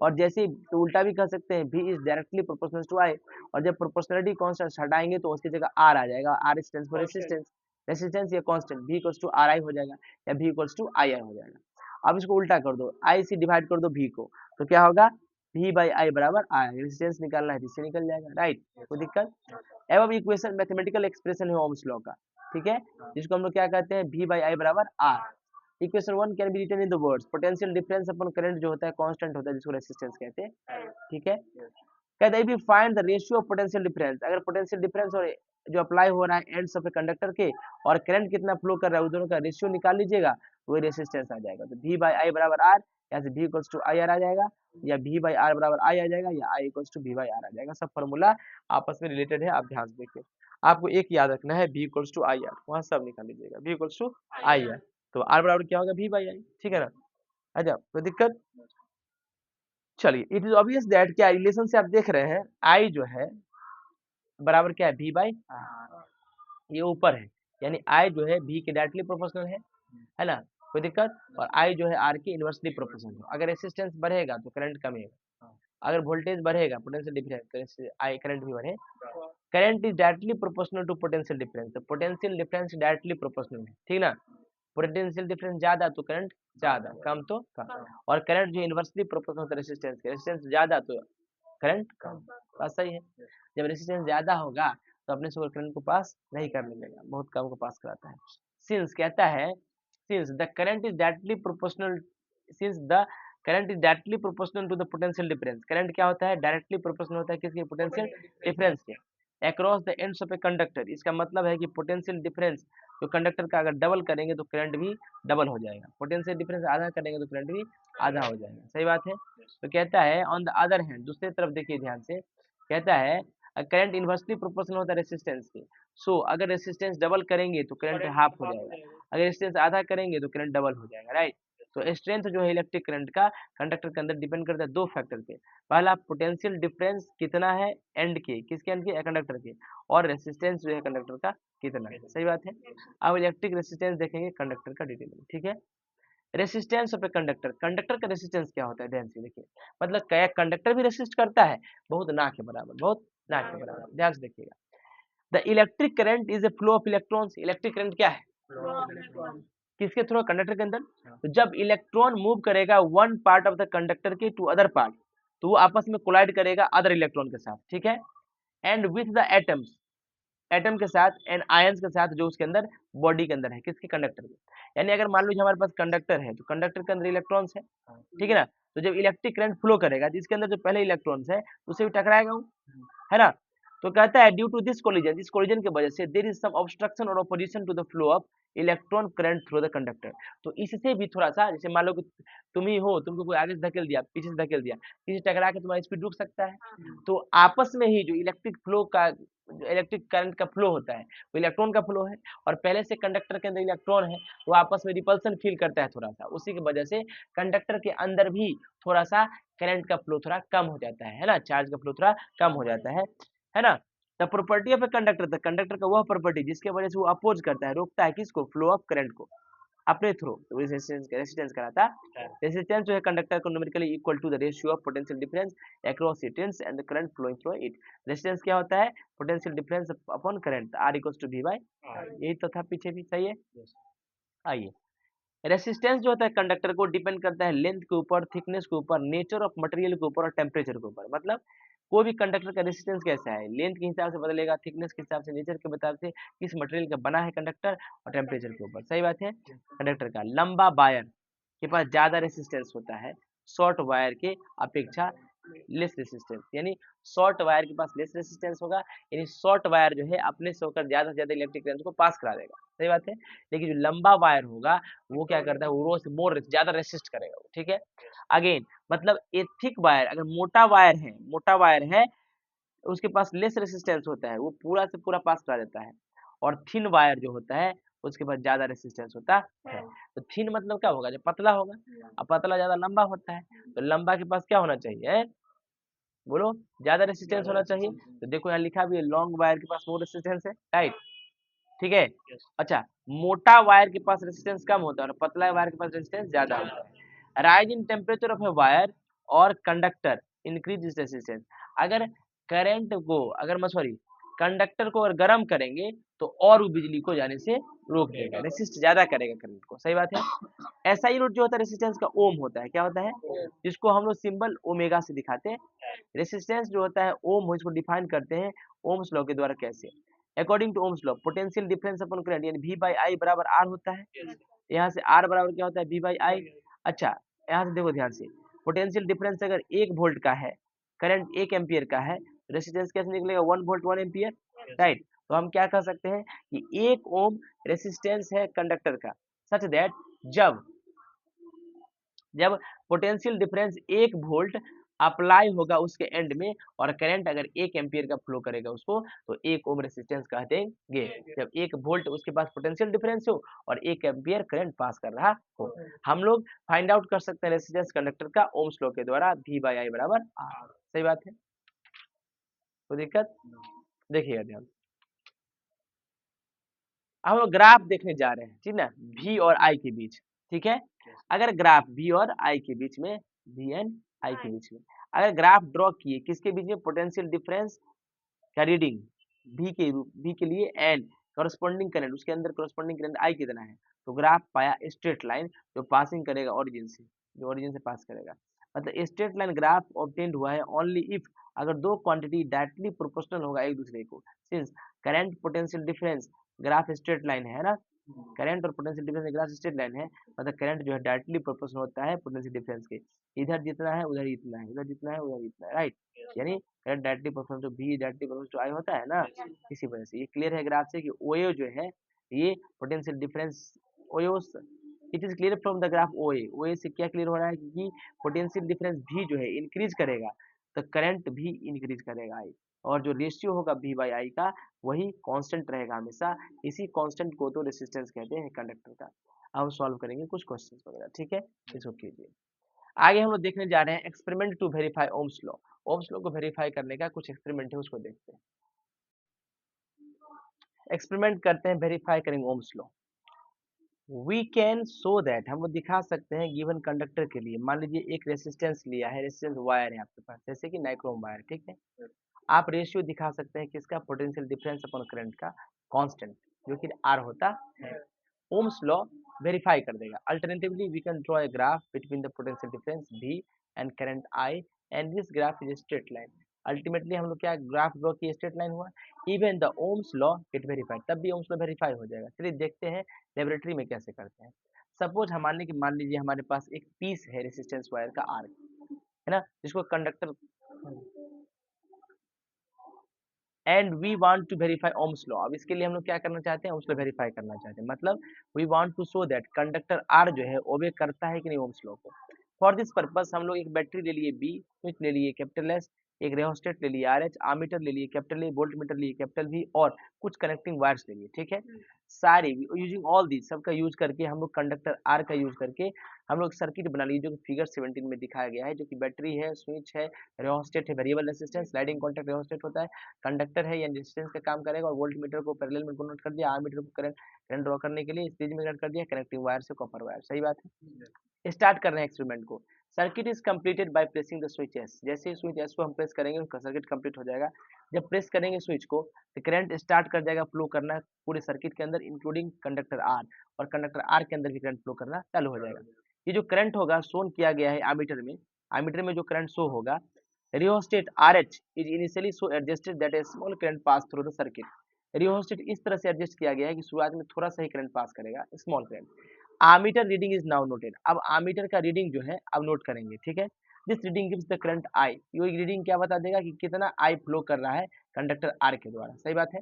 और जैसे तो उल्टा भी कह सकते हैं, भी इज डायरेक्टली प्रोपोर्शनल टू आई, और जब प्रोपोर्शनलिटी कांस्टेंट हटाएंगे तो उसकी जगह आर आ जाएगा, R stands for resistance, resistance या कांस्टेंट भी इक्वल्स टू आर आई हो जाएगा या भी इक्वल्स टू आई आई हो जाएगा। अब इसको उल्टा कर दो, आई से डिवाइड कर दो भी को, तो क्या होगा, भी बाई आई बराबर आई, रेजिस्टेंस निकालना है जिससे निकल जाएगा, राइट, कोई दिक्कत। एवं इक्वेशन मैथमेटिकल एक्सप्रेशन है ओम्स लॉ का, ठीक है, जिसको हम लोग क्या कहते हैं, भी बाई आई बराबर R. Equation 1 can be written in the words potential difference upon current जो होता है कांस्टेंट होता है जिसको रेजिस्टेंस कहते हैं, ठीक है। कहते हैं if find the ratio of potential difference, अगर पोटेंशियल डिफरेंस और जो अप्लाई हो रहा है एंड्स ऑफ ए कंडक्टर के और करंट कितना फ्लो कर रहा है उस दोनों का रेशियो निकाल लीजिएगा, वही रेजिस्टेंस आ जाएगा। तो भी बाई आई बराबर आर, यहाँ से भी इक्वल्स टू आई आर आ जाएगा, या भी बाई आर बराबर आई आ जाएगा, या आई इक्वल्स टू भी बाई आर आ जाएगा। सब फॉर्मूला आपस में रिलेटेड है, आप ध्यान से देखिए। आपको एक याद रखना है, भी इक्वल्स टू आई आर, वहाँ सब निकाल लीजिएगा, भी इक्वल्स टू आई आर, तो आर बराबर क्या होगा, भी बाई आई, ठीक है ना। अच्छा, कोई दिक्कत। चलिए, इट इज ऑब्वियस दैट क्या रिलेशन से आप देख रहे हैं, आई जो है बराबर क्या है, भी बाई आर, ये ऊपर है, यानी आई जो है भी के डायरेक्टली प्रोपोर्शनल है ना, कोई दिक्कत। और आई जो है आर के इनवर्सली प्रोपोर्शनल है। अगर रेजिस्टेंस बढ़ेगा तो करंट कमेगा, अगर वोल्टेज बढ़ेगा पोटेंशियल डिफरेंस आई करंट भी बढ़े। Current is directly proportional to potential difference, तो पोटेंशियल डिफरेंस डायरेक्टली प्रोपोर्शनल है, ठीक ना। पोटेंशियल डिफरेंस ज्यादा तो करंट ज्यादा, कम तो कम, और करंट जो इनवर्सली प्रोपोर्शनल होता है रेजिस्टेंस के, रेजिस्टेंस ज्यादा तो करंट कम, बात सही है। जब रेजिस्टेंस ज्यादा होगा तो अपने से करंट को पास नहीं करने देगा, बहुत कम को पास कराता है। सिंस कहता है, since the current is directly proportional, since the current is directly proportional to the potential difference, current क्या होता है, डायरेक्टली प्रोपोर्शनल होता है किसके, पोटेंशियल डिफरेंस के across the ends of a conductor. इसका मतलब है कि पोटेंशियल डिफरेंस जो कंडक्टर का अगर डबल करेंगे तो करंट भी डबल हो जाएगा, पोटेंशियल डिफरेंस आधा करेंगे तो करंट भी आधा हो जाएगा, सही बात है। तो कहता है ऑन द अदर हैंड, दूसरी तरफ देखिए ध्यान से, कहता है करंट इनवर्सली प्रोपोर्शनल होता है रेजिस्टेंस के, सो अगर रेजिस्टेंस डबल करेंगे तो करंट हाफ हो जाएगा, अगर रेजिस्टेंस आधा करेंगे तो करंट डबल हो जाएगा, राइट। तो स्ट्रेंथ जो है इलेक्ट्रिक करंट का कंडक्टर के अंदर डिपेंड करता है दो फैक्टर पे, पहला पोटेंशियल डिफरेंस कितना है एंड के, किसके एंड के, कंडक्टर के, और रेजिस्टेंस जो है कंडक्टर का कितना है, सही बात है। अब इलेक्ट्रिक रेजिस्टेंस देखेंगे कंडक्टर का डिटेल में, ठीक है। Resistance of a conductor, conductor का रेसिस्टेंस क्या होता है, ध्यान से देखिए, मतलब क्या कंडक्टर भी रेसिस्ट करता है, बहुत ना के बराबर, बहुत ना के बराबर, ध्यान से देखिएगा। The electric current is a flow of electrons, electric current क्या है, किसके थ्रू, कंडक्टर के अंदर। तो जब इलेक्ट्रॉन मूव करेगा one part of the conductor के टू अदर पार्ट, तो वो आपस में कोलाइड करेगा अदर इलेक्ट्रॉन के साथ, ठीक है। And with the atoms, atom के साथ एंड आयंस के साथ जो उसके अंदर बॉडी के अंदर है, किसके, कंडक्टर के। यानी अगर मान लीजिए हमारे पास कंडक्टर है तो कंडक्टर के अंदर इलेक्ट्रॉन्स है, ठीक है ना। तो जब इलेक्ट्रिक करंट फ्लो करेगा तो इसके अंदर जो पहले इलेक्ट्रॉन्स है उससे भी टकराएगा वो, है ना। तो कहता है ड्यू टू दिस कोलिजन, इस कोलिजन की वजह से देयर इज सम ऑब्स्ट्रक्शन और opposition to the flow of electron current through the conductor. तो इससे भी थोड़ा सा, जैसे मान लो कि तुम ही हो, तुमको कोई आगे से धकेल दिया, पीछे से धकेल दिया, किसी टकरा के तुम्हारा स्पीड रुक सकता है। तो आपस में ही जो इलेक्ट्रिक फ्लो का, जो इलेक्ट्रिक करंट का फ्लो होता है वो इलेक्ट्रॉन का फ्लो है, और पहले से कंडक्टर के अंदर इलेक्ट्रॉन है वो आपस में रिपल्सन फील करता है थोड़ा सा, उसी की वजह से कंडक्टर के अंदर भी थोड़ा सा करंट का फ्लो थोड़ा कम हो जाता है ना, चार्ज का फ्लो थोड़ा कम हो जाता है ना। The property of a conductor, the conductor का वह प्रॉपर्टी जिसके वजह से वो अपोज करता है, रोकता है किसको, फ्लो ऑफ करंट को अपने थ्रू, रेजिस्टेंस कराता है। रेजिस्टेंस जो है कंडक्टर को numerically equal to the ratio of potential difference across it and the current flowing through it. Resistance क्या होता है, potential difference upon current, R equals to V by R, यही तो था पीछे भी, सही है। आइए, रेसिस्टेंस जो होता है कंडक्टर को डिपेंड करता है लेंथ के ऊपर, थिकनेस के ऊपर, नेचर ऑफ मटेरियल के ऊपर और टेम्परेचर के ऊपर। मतलब कोई भी कंडक्टर का रेसिस्टेंस कैसा है, लेंथ के हिसाब से बदलेगा, थिकनेस के हिसाब से, नेचर के हिसाब से, किस मटेरियल का बना है कंडक्टर, और टेम्परेचर के ऊपर, सही बात है। कंडक्टर का लंबा वायर के पास ज्यादा रेसिस्टेंस होता है शॉर्ट वायर के अपेक्षा, लेस रेसिस्टेंस, यानी शॉर्ट वायर के पास लेस रेसिस्टेंस होगा, यानी शॉर्ट वायर जो है अपने से होकर ज्यादा से ज्यादा इलेक्ट्रिक करंट को पास करा देगा, सही बात है। लेकिन जो लंबा वायर होगा वो क्या करता है, वो रो से मोर ज्यादा रेसिस्ट करेगा वो, ठीक है। अगेन मतलब ए थिक वायर, अगर मोटा वायर है उसके पास लेस रेसिस्टेंस होता है, वो पूरा से पूरा पास करा देता है। और थिन वायर जो होता है उसके पास ज्यादा रेसिस्टेंस होता है। तो थिन मतलब क्या होगा, जो पतला होगा, अब पतला ज्यादा लंबा होता है, तो लंबा के पास क्या होना चाहिए, बोलो, ज्यादा रेसिस्टेंस होना चाहिए। तो देखो यहाँ लिखा भी है लॉन्ग वायर के पास वो रेसिस्टेंस है, राइट, ठीक है। अच्छा, मोटा वायर के पास रेसिस्टेंस कम होता है और पतला वायर के पास रेसिस्टेंस ज्यादा होता है। Rise in temperature of a wire और कंडक्टर इंक्रीज इस रेसिस्टेंस। अगर करंट को, अगर मैं सॉरी कंडक्टर को अगर गर्म करेंगे तो और वो बिजली को जाने से रोक देगा, रेसिस्ट ज्यादा करेगा करंट को, सही बात है। एसआई यूनिट जो होता है रेसिस्टेंस का ओम होता है, क्या होता है, जिसको हम लोग सिंबल ओमेगा से दिखाते हैं। रेसिस्टेंस जो होता है ओम, इसको डिफाइन करते हैं ओम्स लॉ के द्वारा, कैसे, according to Ohm's law potential difference upon current यानी V बाई आई बराबर R होता है। यहाँ से R बराबर क्या होता है, V बाई आई। अच्छा, यहाँ से देखो ध्यान से, पोटेंशियल डिफरेंस अगर 1 वोल्ट का है, करंट 1 एम्पियर का है, रेसिस्टेंस कैसे निकलेगा, 1 वोल्ट 1 एम्पियर, राइट। तो हम क्या कह सकते हैं कि 1 ओम रेसिस्टेंस है कंडक्टर का, सच दैट जब जब पोटेंशियल डिफरेंस 1 वोल्ट अप्लाई होगा उसके एंड में और करंट अगर 1 एम्पियर का फ्लो करेगा उसको, तो 1 ओम रेसिस्टेंस कह देंगे। जब 1 वोल्ट उसके पास पोटेंशियल डिफरेंस हो और 1 एम्पियर करंट पास कर रहा हो, हम लोग फाइंड आउट कर सकते हैं रेसिस्टेंस कंडक्टर का ओम्स लॉ के द्वारा, V बाई आई बराबर R, सही बात है, कोई दिक्कत, देखिएगा ध्यान। अब हम ग्राफ देखने जा रहे हैं, ठीक ना, V और I के बीच, ठीक है। अगर ग्राफ V और I के बीच में, V एंड I के बीच में अगर ग्राफ ड्रॉ किए, किसके बीच में, पोटेंशियल डिफरेंस का रीडिंग V के लिए एंड करस्पॉन्डिंग करंट, उसके अंदर करस्पॉन्डिंग करंट I कितना है, तो ग्राफ पाया स्ट्रेट लाइन जो पासिंग करेगा ओरिजिन से, जो ओरिजिन से पास करेगा, मतलब स्ट्रेट लाइन ग्राफ ऑब्टेन्ड हुआ है ओनली इफ, अगर दो क्वांटिटी डायरेक्टली प्रोपोर्शनल होगा एक दूसरे को, since current potential difference graph straight line है ना, करंट और potential difference graph straight line है, मतलब करंट जो है डायरेक्टली प्रोपोर्शनल होता है पोटेंशियल डिफरेंस के, इधर जितना है उधर इतना है, उधर जितना है उधर इतना है, राइट। यानी current directly proportional to V directly proportional to I होता है ना, इसी वजह से ये क्लियर है ग्राफ से कि OA जो है ये potential difference OA, it is clear from the graph OA से क्या क्लियर हो रहा है कि पोटेंशियल डिफरेंस V जो है इंक्रीज करेगा तो करंट भी इंक्रीज करेगा I, और जो रेशियो होगा V बाई आई का वही कांस्टेंट रहेगा हमेशा, इसी कांस्टेंट को तो रेसिस्टेंस कहते हैं कंडक्टर का। अब सॉल्व करेंगे कुछ क्वेश्चंस वगैरह, ठीक है, इसको कीजिए। आगे हम लोग देखने जा रहे हैं experiment to verify Ohm's law. Ohm's law को वेरीफाई करने का कुछ एक्सपेरिमेंट है, उसको देखते हैं। एक्सपेरिमेंट करते हैं, वेरीफाई करेंगे Ohm's law. We can show that, हम लोग दिखा सकते हैं गिवन कंडक्टर के लिए, मान लीजिए एक रेसिस्टेंस लिया है, रेसिस्टेंस वायर है आपके पास, जैसे कि नाइक्रोम वायर, ठीक है। आप रेशियो दिखा सकते हैं किसका, पोटेंशियल डिफरेंस अपॉन करंट का कांस्टेंट, जो कि R होता है। ओम्स लॉ वेरीफाई कर देगा। Alternatively we can draw a graph between the potential difference V and current I and this graph is straight line. Ultimately हम लोग क्या ग्राफ ड्रॉ किए, स्ट्रेट लाइन हुआ, even the Ohm's law get verified, तब भी ohms law verify हो जाएगा। चलिए देखते हैं लेबोरेटरी में कैसे करते हैं। सपोज हमारे की मान लीजिए हमारे पास एक पीस है रेसिस्टेंस वायर का R, है ना, जिसको conductor, and we want to verify Ohm's law. अब इसके लिए हम लोग क्या करना चाहते हैं, ओम्स लॉ वेरीफाई करना चाहते हैं, मतलब we want to show that conductor R जो है ओबे करता है कि नहीं ओम्स लॉ को। फॉर दिस पर्पस हम लोग एक बैटरी ले लिए बी, स्विच ले लिए कैपिटल एस, एक रेहोस्टेट ले लिए आर एच, आमीटर ले लिए कैपिटल ए, वोल्ट मीटर लिए कैपिटल वी, और कुछ कनेक्टिंग वायर्स ले लिए, ठीक है। सारे यूजिंग ऑल दिस, सबका यूज करके हम लोग कंडक्टर आर का यूज करके हम लोग सर्किट बना लीजिए, जो कि फिगर 17 में दिखाया गया है, जो कि बैटरी है, स्विच है, रेहोस्टेट है, variable resistance, sliding contact rheostat होता है, कंडक्टर है, यानी रेजिस्टेंस का काम करेगा, और वोल्ट मीटर को पैरेलल में कन्वर्ट कर दिया, आर मीटर को करंट करंट ड्रॉ करने के लिए सीरीज में कन्वर्ट कर दिया, कनेक्टिंग वायर से कॉपर वायर, सही बात है। स्टार्ट कर रहे हैं एक्सपेरिमेंट को। Circuit is completed by pressing the switch S, जैसे ही स्विच एस को हम प्रेस करेंगे उसका सर्किट कंप्लीट हो जाएगा। जब प्रेस करेंगे स्विच को तो करंट स्टार्ट कर जाएगा फ्लो करना पूरे सर्किट के अंदर, इंक्लूडिंग कंडक्टर आर, और कंडक्टर आर के अंदर भी करंट फ्लो करना चालू हो जाएगा। ये जो करंट होगा शोन किया गया है आमीटर में, आमीटर में जो करंट शो होगा, rheostat RH is initially so adjusted that a small current pass through the circuit। Rheostat इस तरह से एडजस्ट किया गया है कि शुरुआत में थोड़ा सा ही करंट पास करेगा, small current. Ammeter reading is now noted, अब आमीटर का रीडिंग जो है अब नोट करेंगे, ठीक है। This reading gives the current I, ये रीडिंग क्या बता देगा कि कितना आई फ्लो कर रहा है कंडक्टर आर के द्वारा, सही बात है।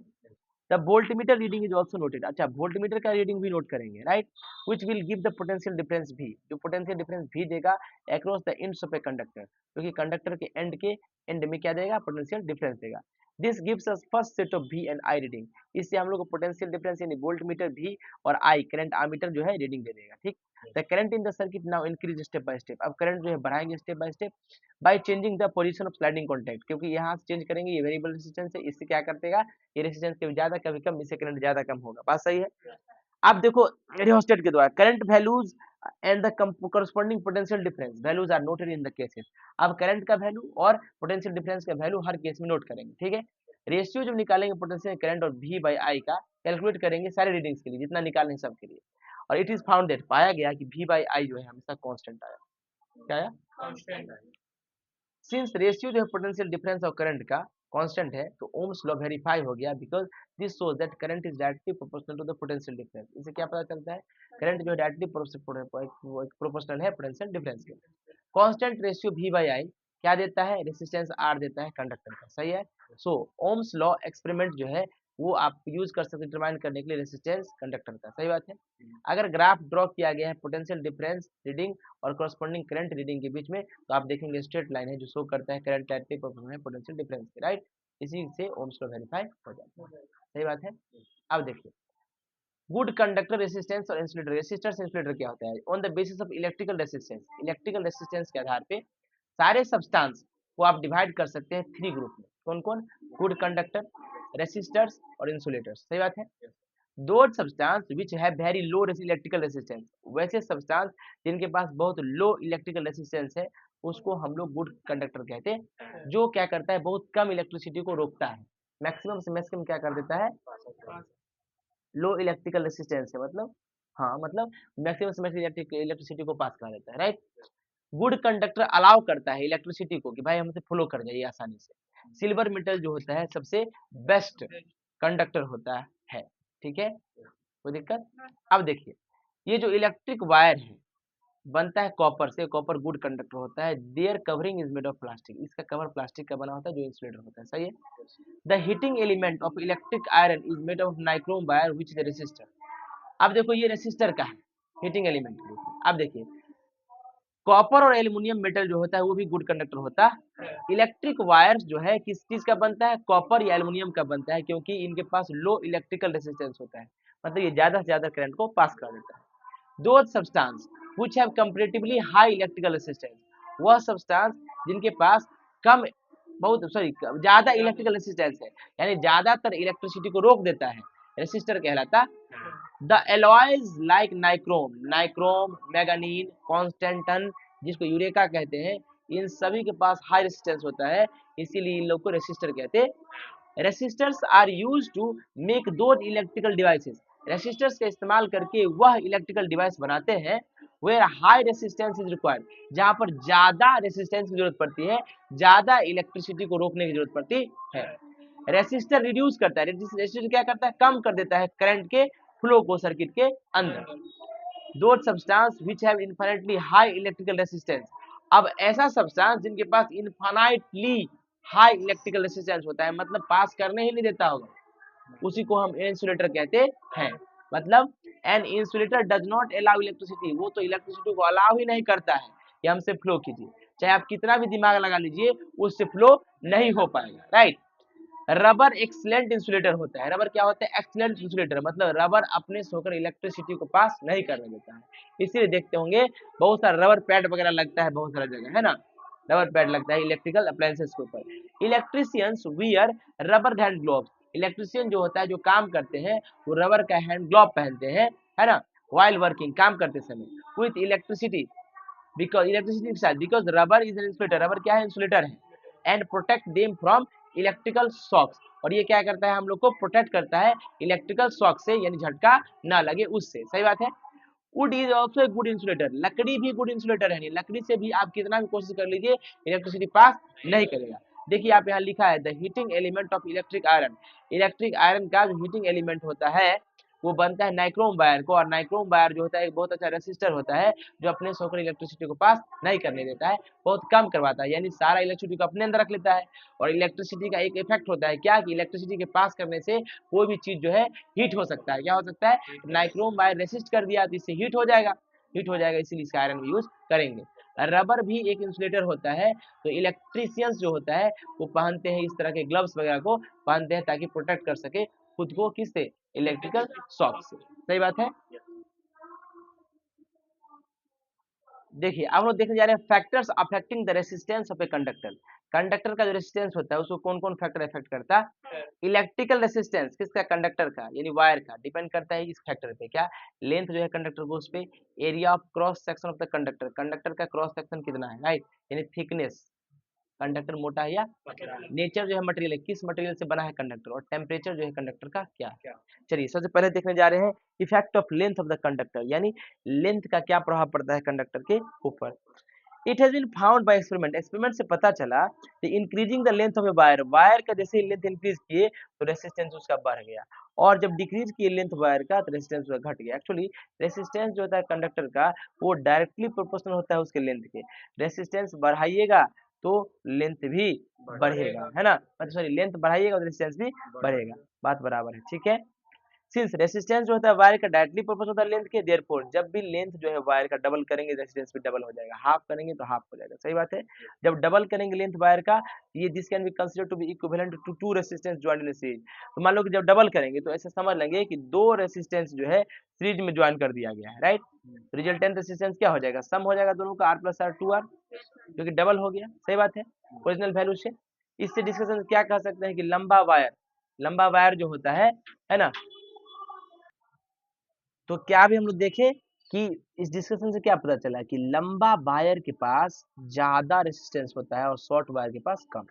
The voltmeter reading is also noted, अच्छा वोल्टमीटर का रीडिंग भी नोट करेंगे, right, which will give the potential difference भी, जो पोटेंशियल डिफरेंस भी देगा across the ends of a conductor, क्योंकि कंडक्टर के एंड में क्या देगा, पोटेंशियल डिफरेंस देगा। This gives us first set of भी एंड आई रीडिंग, इससे हम लोग को पोटेंशियल डिफरेंस यानी वोल्टमीटर भी और आई करंट आमीटर जो है रीडिंग दे देगा, ठीक। The current in the circuit now increase step by step, अब करंट जो है बढ़ाएंगे step by step by changing the position of sliding contact, क्योंकि यहाँ से चेंज करेंगे, ये वेरिएबल रेजिस्टेंस है, इससे क्या कर देगा, ये रेजिस्टेंस कभी ज्यादा कभी कम, इससे करंट ज्यादा कम होगा, बात सही है। अब देखो रियोस्टेट के द्वारा current values and the corresponding potential difference values are noted in the cases, अब करंट का वैल्यू और पोटेंशियल डिफरेंस का वैल्यू हर केस में नोट करेंगे, ठीक है। रेशियो जब निकालेंगे पोटेंशियल करंट और v बाई आई का कैलकुलेट करेंगे सारे रीडिंग्स के लिए, जितना निकालेंगे सबके लिए, और इट इज फाउंडेड, पाया गया कि v बाई आई जो है हमेशा कांस्टेंट आया, क्या आया, कांस्टेंट। सिंस रेशियो जो है पोटेंशियल डिफरेंस और करंट का कांस्टेंट है, तो ओम्स लॉ वेरीफाई हो गया, because this shows that current is directly proportional to the potential difference, इससे क्या पता चलता है, करंट जो है डायरेक्टली प्रोपोर्शनल है पोटेंशियल डिफरेंस के। Constant ratio v by I क्या देता है, रेसिस्टेंस r देता है कंडक्टर का, सही है। सो ओम्स लॉ एक्सपेरिमेंट जो है वो आप यूज कर सकते हैं डिटरमाइन करने के लिए रेसिस्टेंस कंडक्टर का, सही बात है। अगर ग्राफ ड्रॉ किया गया है पोटेंशियल डिफरेंस रीडिंग और कॉरस्पॉन्डिंग करंट रीडिंग के बीच में, तो आप देखेंगे स्ट्रेट लाइन है जो शो करता है करंट डायरेक्टली प्रोपोर्शनल है पोटेंशियल डिफरेंस के, राइट, इसी से ओम्स लॉ वेरीफाई हो जाता है, सही बात है। अब देखिए गुड कंडक्टर रेसिस्टेंस और इंसुलेटर, रेसिस्टर्स इंसुलेटर क्या होता है, on the basis of electrical resistance के आधार पे सारे सब्सटेंस को आप डिवाइड कर सकते हैं थ्री ग्रुप में, कौन कौन, गुड कंडक्टर, रेसिस्टर्स और इंसुलेटर्स, सही बात है। दो substance which have very low electrical resistance, वैसे सब्सटेंस जिनके पास बहुत लो इलेक्ट्रिकल रेसिस्टेंस है उसको हम लोग गुड कंडक्टर कहते हैं, जो क्या करता है बहुत कम इलेक्ट्रिसिटी को रोकता है, मैक्सिमम से मैक्सिमम क्या कर देता है, लो इलेक्ट्रिकल रेसिस्टेंस है मतलब, हाँ मतलब मैक्सिमम से मैक्सिमम इलेक्ट्रिसिटी को पास करा देता है, राइट। गुड कंडक्टर अलाउ करता है इलेक्ट्रिसिटी को कि भाई हमसे फ्लो कर जाइए आसानी से। सिल्वर मेटल जो होता है सबसे बेस्ट कंडक्टर होता है, ठीक है, कोई दिक्कत। अब देखिए ये जो इलेक्ट्रिक वायर है बनता है कॉपर से, कॉपर गुड कंडक्टर होता है, their covering is made of plastic, इसका कवर प्लास्टिक का बना होता है जो इंसुलेटर होता है, सही है। The heating element of electric iron is made of nichrome wire which is resistor, अब देखो ये रेसिस्टर का है हीटिंग एलिमेंट, अब देखिए कॉपर और एल्युमिनियम मेटल जो होता है वो भी गुड कंडक्टर होता है। इलेक्ट्रिक वायर्स जो है किस चीज का बनता है, कॉपर या एल्युमिनियम का बनता है, क्योंकि इनके पास लो इलेक्ट्रिकल रेसिस्टेंस होता है, मतलब ये ज्यादा से ज्यादा करंट को पास कर देता है। दो substance which have comparatively high electrical resistance, वह सब्सटेंस जिनके पास कम बहुत सॉरी ज्यादा इलेक्ट्रिकल रेसिस्टेंस है, यानी ज्यादातर इलेक्ट्रिसिटी को रोक देता है, रेसिस्टर कहलाता। The alloys like nichrome, manganese, constantan जिसको यूरेका कहते हैं, इन सभी के पास हाई रेसिस्टेंस होता है, इसीलिए इन लोग को रेसिस्टर कहते हैं। Resistors are used to make those electrical devices, resistors का इस्तेमाल करके वह इलेक्ट्रिकल डिवाइस बनाते हैं where high resistance is required, जहां पर ज्यादा रेसिस्टेंस की जरूरत पड़ती है, ज्यादा इलेक्ट्रिसिटी को रोकने की जरूरत पड़ती है। रेसिस्टर रिड्यूस करता है, रेसिस्टर क्या करता है, कम कर देता है करंट के फ्लो को सर्किट के अंदर। दो substance which have infinitely high electrical resistance, अब ऐसा सब्सटेंस जिनके पास इनफाइनाइटली हाई इलेक्ट्रिकल रेसिस्टेंस होता है, मतलब पास करने ही नहीं देता होगा, उसी को हम इंसुलेटर कहते हैं। मतलब an insulator does not allow electricity, वो तो इलेक्ट्रिसिटी को अलाउ ही नहीं करता है कि हमसे फ्लो कीजिए, चाहे आप कितना भी दिमाग लगा लीजिए उससे फ्लो नहीं हो पाएगा, राइट। रबर एक्सीलेंट इंसुलेटर होता है, रबर क्या होता है, एक्सीलेंट इंसुलेटर, मतलब रबर अपने से होकर इलेक्ट्रिसिटी को पास नहीं करने देता है, इसीलिए देखते होंगे बहुत सारा रबर पैड वगैरह लगता है बहुत सारा जगह, है ना, रबर पैड लगता है इलेक्ट्रिकल अप्लायंसेस के ऊपर। Electricians wear rubber hand gloves, electrician जो होता है जो काम करते हैं वो रबर का हैंड ग्लोव पहनते हैं, है ना, व्हाइल वर्किंग काम करते समय विथ इलेक्ट्रिसिटी, बिकॉज इलेक्ट्रिसिटी के साथ, because rubber is an insulator, rubber क्या है, इंसुलेटर है, and protect them from electrical shocks, और ये क्या करता है हम लोग को प्रोटेक्ट करता है इलेक्ट्रिकल शॉक से, यानी झटका ना लगे उससे, सही बात है। Would is also a good insulator, लकड़ी भी गुड इंसुलेटर है, लकड़ी से भी आप कितना भी कोशिश कर लीजिए इलेक्ट्रिसिटी पास नहीं करेगा। देखिए आप यहाँ लिखा है the heating element of electric iron, electric iron का जो हीटिंग एलिमेंट होता है वो बनता है नाइक्रोम वायर को, और नाइक्रोम वायर जो होता है एक बहुत अच्छा रेसिस्टर होता है जो अपने से होकर इलेक्ट्रिसिटी को पास नहीं करने देता है, बहुत कम करवाता है, यानी सारा इलेक्ट्रिसिटी को अपने अंदर रख लेता है। और इलेक्ट्रिसिटी का एक इफेक्ट होता है क्या, कि इलेक्ट्रिसिटी के पास करने से कोई भी चीज जो है हीट हो सकता है। क्या हो सकता है, नाइक्रोम वायर रेसिस्ट कर दिया तो इससे हीट हो जाएगा, हीट हो जाएगा, इसीलिए इसका आयरन यूज करेंगे। रबर भी एक इंसुलेटर होता है, तो इलेक्ट्रीशियंस जो होता है वो पहनते हैं इस तरह के ग्लव्स वगैरह को पहनते हैं ताकि प्रोटेक्ट कर सके खुद को, किससे, इलेक्ट्रिकल शॉक से। सही बात है। देखिए अब हम लोग देखने जा रहे हैं factors affecting the resistance of a conductor. Conductor का जो रेसिस्टेंस होता है उसको कौन कौन फैक्टर इफेक्ट करता है। इलेक्ट्रिकल रेसिस्टेंस किसका, कंडक्टर का, यानी वायर का, डिपेंड करता है इस फैक्टर पे, क्या, लेंथ जो है कंडक्टर को, उस पे, area of cross section of the conductor, conductor का क्रॉस सेक्शन कितना है, राइट, यानी थिकनेस, कंडक्टर मोटा है या, नेचर जो है मटेरियल है, किस मटेरियल से बना है कंडक्टर, और टेम्परेचर जो है कंडक्टर का क्या है। चलिए सबसे पहले देखने जा रहे हैं effect of length of the conductor, यानी लेंथ का क्या प्रभाव पड़ता है कंडक्टर के ऊपर। It has been found by experiment, experiment से पता चला कि increasing the length of a wire, wire का जैसे लेंथ इंक्रीज किए तो रेसिस्टेंस उसका बढ़ गया, और जब डिक्रीज किए लेंथ वायर का तो रेसिस्टेंस उसका घट गया। एक्चुअली रेसिस्टेंस जो होता है कंडक्टर का वो डायरेक्टली प्रोपोर्शनल होता है उसके लेंथ के, रेसिस्टेंस बढ़ाइएगा तो लेंथ भी बढ़ेगा, है ना, मतलब सॉरी लेंथ बढ़ाइएगा तो रेसिस्टेंस भी बढ़ेगा, बात बराबर है, ठीक है। सिंस रेसिस्टेंस जो होता है वायर का डायरेक्टली प्रोपोर्शनल होता है लेंथ के, देयरफॉर जब भी लेंथ जो है वायर का डबल करेंगे रेसिस्टेंस भी डबल हो जाएगा, हाफ करेंगे तो हाफ हो जाएगा, सही बात है। जब डबल करेंगे लेंथ वायर का, ये this can be considered to be equivalent to two resistance joint in series. तो मान लो कि जब डबल करेंगे तो ऐसे समझ लेंगे कि दो रेसिस्टेंस जो है सीरीज में ज्वाइन कर दिया गया है, राइट। रिजल्टेंट रेसिस्टेंस क्या हो जाएगा, सम हो जाएगा दोनों का, आर प्लस आर, 2R, क्योंकि डबल हो गया, सही बात है, ओरिजिनल वैल्यू से। इससे डिस्कशन क्या कह सकते हैं कि लंबा वायर जो होता है ना, तो क्या भी हम लोग देखें कि इस डिस्कशन से क्या पता चला कि लंबा वायर के पास ज्यादा रेसिस्टेंस होता है और शॉर्ट वायर के पास कम।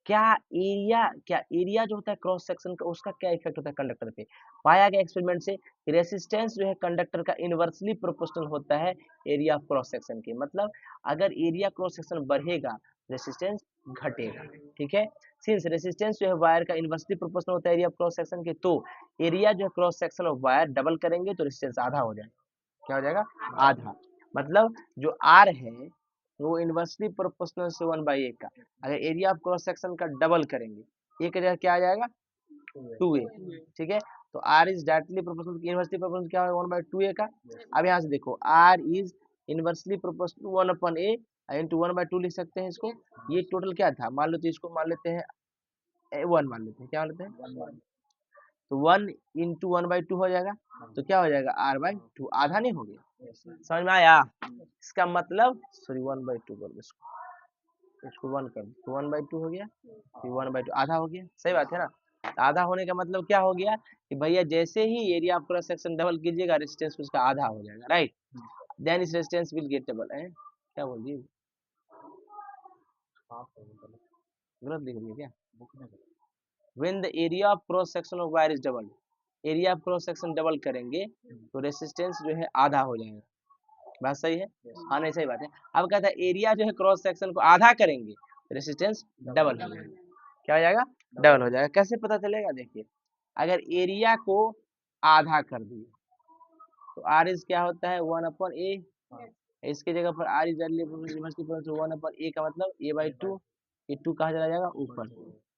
क्या एरिया जो होता है क्रॉस सेक्शन का उसका क्या इफेक्ट होता है कंडक्टर पे, पाया गया एक्सपेरिमेंट से रेसिस्टेंस जो है कंडक्टर का इनवर्सली प्रोपोर्शनल होता है एरिया ऑफ क्रॉस सेक्शन के, मतलब अगर एरिया क्रॉस सेक्शन बढ़ेगा रेसिस्टेंस घटेगा, ठीक है। सिंस रेसिस्टेंस जो है वायर का इनवर्सली प्रोपोर्शनल होता है एरिया ऑफ क्रॉस सेक्शन के, तो एरिया जो है cross section of wire double करेंगे तो रेसिस्टेंस आधा हो जाएगा, क्या हो जाएगा, आधा, मतलब जो आर है वो इनवर्सली प्रोपोर्शनल से 1/a का, अगर एरिया ऑफ क्रॉस सेक्शन का डबल करेंगे, ए की जगह क्या आ जाएगा, 2a, ठीक है। तो R is directly proportional, inversely proportional क्या होगा, 1/2a का। अब यहाँ से देखो R is inversely proportional 1/a into 1/2 लिख सकते हैं इसको। ये टोटल क्या था, मान लो तो इसको मान लेते हैं 1 मान लेते हैं, क्या मान लेते हैं, तो 1 इंटू 1/2 हो जाएगा, तो क्या हो जाएगा r/2, आधा नहीं हो गया, समझ में आया। इसका मतलब सॉरी 1/2 कर दो इसको 1 कर दो, तो 1/2 हो गया, फिर 1/2 आधा हो गया, सही बात है ना। तो आधा होने का मतलब क्या हो गया कि भैया जैसे ही area of cross section double कीजिएगा रेजिस्टेंस उसका आधा हो जाएगा, right, then this resistance will get double है, क्या बोल दिए, गलत लिख दिए क्या, when the area of cross section of wire is doubled, area of cross section double करेंगे तो रेसिस्टेंस जो है आधा हो जाएगा, बात सही है, हाँ नहीं सही बात है। अब कहता है एरिया जो है क्रॉस सेक्शन को आधा करेंगे रेसिस्टेंस डबल हो जाएगा, क्या हो जाएगा, डबल हो जाएगा। कैसे पता चलेगा, देखिए अगर एरिया को आधा कर दिए तो आर इज क्या होता है 1/a, इसके जगह पर आर इज 1/a का मतलब a/2, ये 2 कहाँ चला जाएगा ऊपर,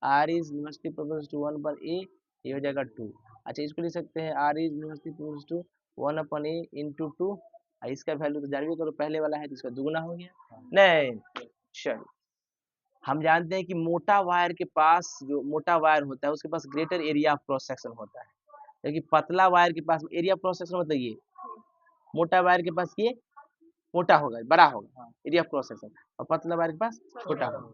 R is inversely proportional to 1/a, ये हो जाएगा 2। अच्छा इसको लिख सकते हैं R is inversely proportional to 1/a into 2, इसका वैल्यू तो जानवी करो पहले वाला है तो इसका दुगुना हो गया, नहीं चलो हम जानते हैं कि मोटा वायर के पास, जो मोटा वायर होता है उसके पास greater area of cross section होता है, लेकिन पतला वायर के पास एरिया ऑफ क्रॉस सेक्शन मतलब ये, मोटा वायर के पास ये मोटा होगा, बड़ा होगा एरिया ऑफ क्रॉस सेक्शन, और पतला वायर के पास छोटा होगा।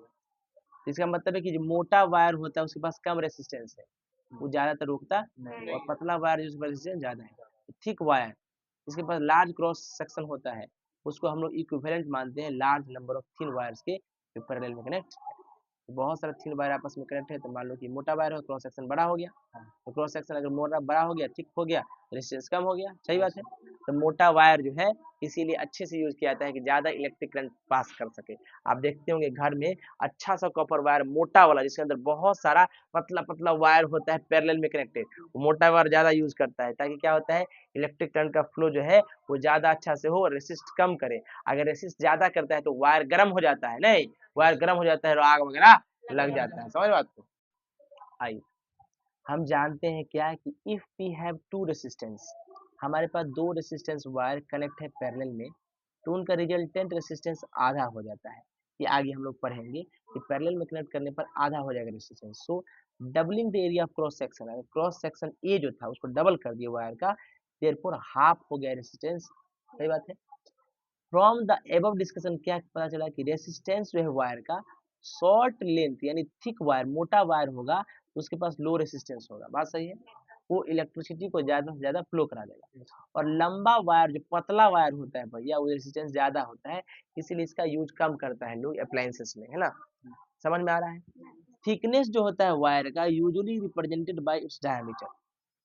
इसका मतलब है कि जो मोटा वायर होता है उसके पास कम रेसिस्टेंस है, वो ज्यादातर रोकता और पतला वायर जिसका रेसिस्टेंस ज्यादा है। थिक वायर इसके पास लार्ज क्रॉस सेक्शन होता है, उसको हम लोग इक्विवेलेंट मानते हैं large number of thin wires के जो पैरेलल में कनेक्ट है। तो बहुत सारा थिन वायर आपस में कनेक्ट है, तो मान लो कि मोटा वायर हो क्रॉस सेक्शन बड़ा हो गया, तो क्रॉस सेक्शन अगर मोटा बड़ा हो गया, थिक हो गया, रेसिस्टेंस कम हो गया, सही बात है। तो मोटा वायर जो है इसीलिए अच्छे से यूज किया जाता है कि ज्यादा इलेक्ट्रिक करंट पास कर सके। आप देखते होंगे घर में अच्छा सा कॉपर वायर मोटा वाला जिसके अंदर बहुत सारा पतला पतला वायर होता है पैरेलल में कनेक्टेड, वो मोटा वायर ज्यादा यूज करता है ताकि क्या होता है इलेक्ट्रिक करंट का फ्लो जो है वो ज्यादा अच्छा से हो, रेसिस्ट कम करे। अगर रेसिस्ट ज्यादा करता है तो वायर गर्म हो जाता है, नहीं वायर गर्म हो जाता है तो आग वगैरह लग जाता है। समझ बात को? आइए हम जानते हैं क्या कि if we have two resistance, हमारे पास दो रेसिस्टेंस वायर कनेक्ट है पैरेलल में, तो उनका रिजल्टेंट रेसिस्टेंस आधा हो जाता है। ये आगे हम लोग पढ़ेंगे कि पैरेलल में कनेक्ट करने पर आधा हो जाएगा resistance. So doubling the area of cross section, अगर क्रॉस सेक्शन ए जो था उसको डबल कर दिया वायर का, देयरफॉर हाफ हो गया रेसिस्टेंस। सही बात है। फ्रॉम द एबव डिस्कशन क्या पता चला कि रेसिस्टेंस जो है वायर का शॉर्ट लेंथ यानी थिक वायर मोटा वायर होगा तो उसके पास लो रेसिस्टेंस होगा। बात सही है, वो इलेक्ट्रिसिटी को ज्यादा से ज्यादा फ्लो करा देगा। और लंबा वायर जो पतला वायर होता है भैया वो रेसिस्टेंस ज्यादा होता है, इसीलिए इसका यूज कम करता है लोग अप्लायंसेस में, है ना। समझ में आ रहा है। थिकनेस जो होता है वायर का usually represented by its diameter.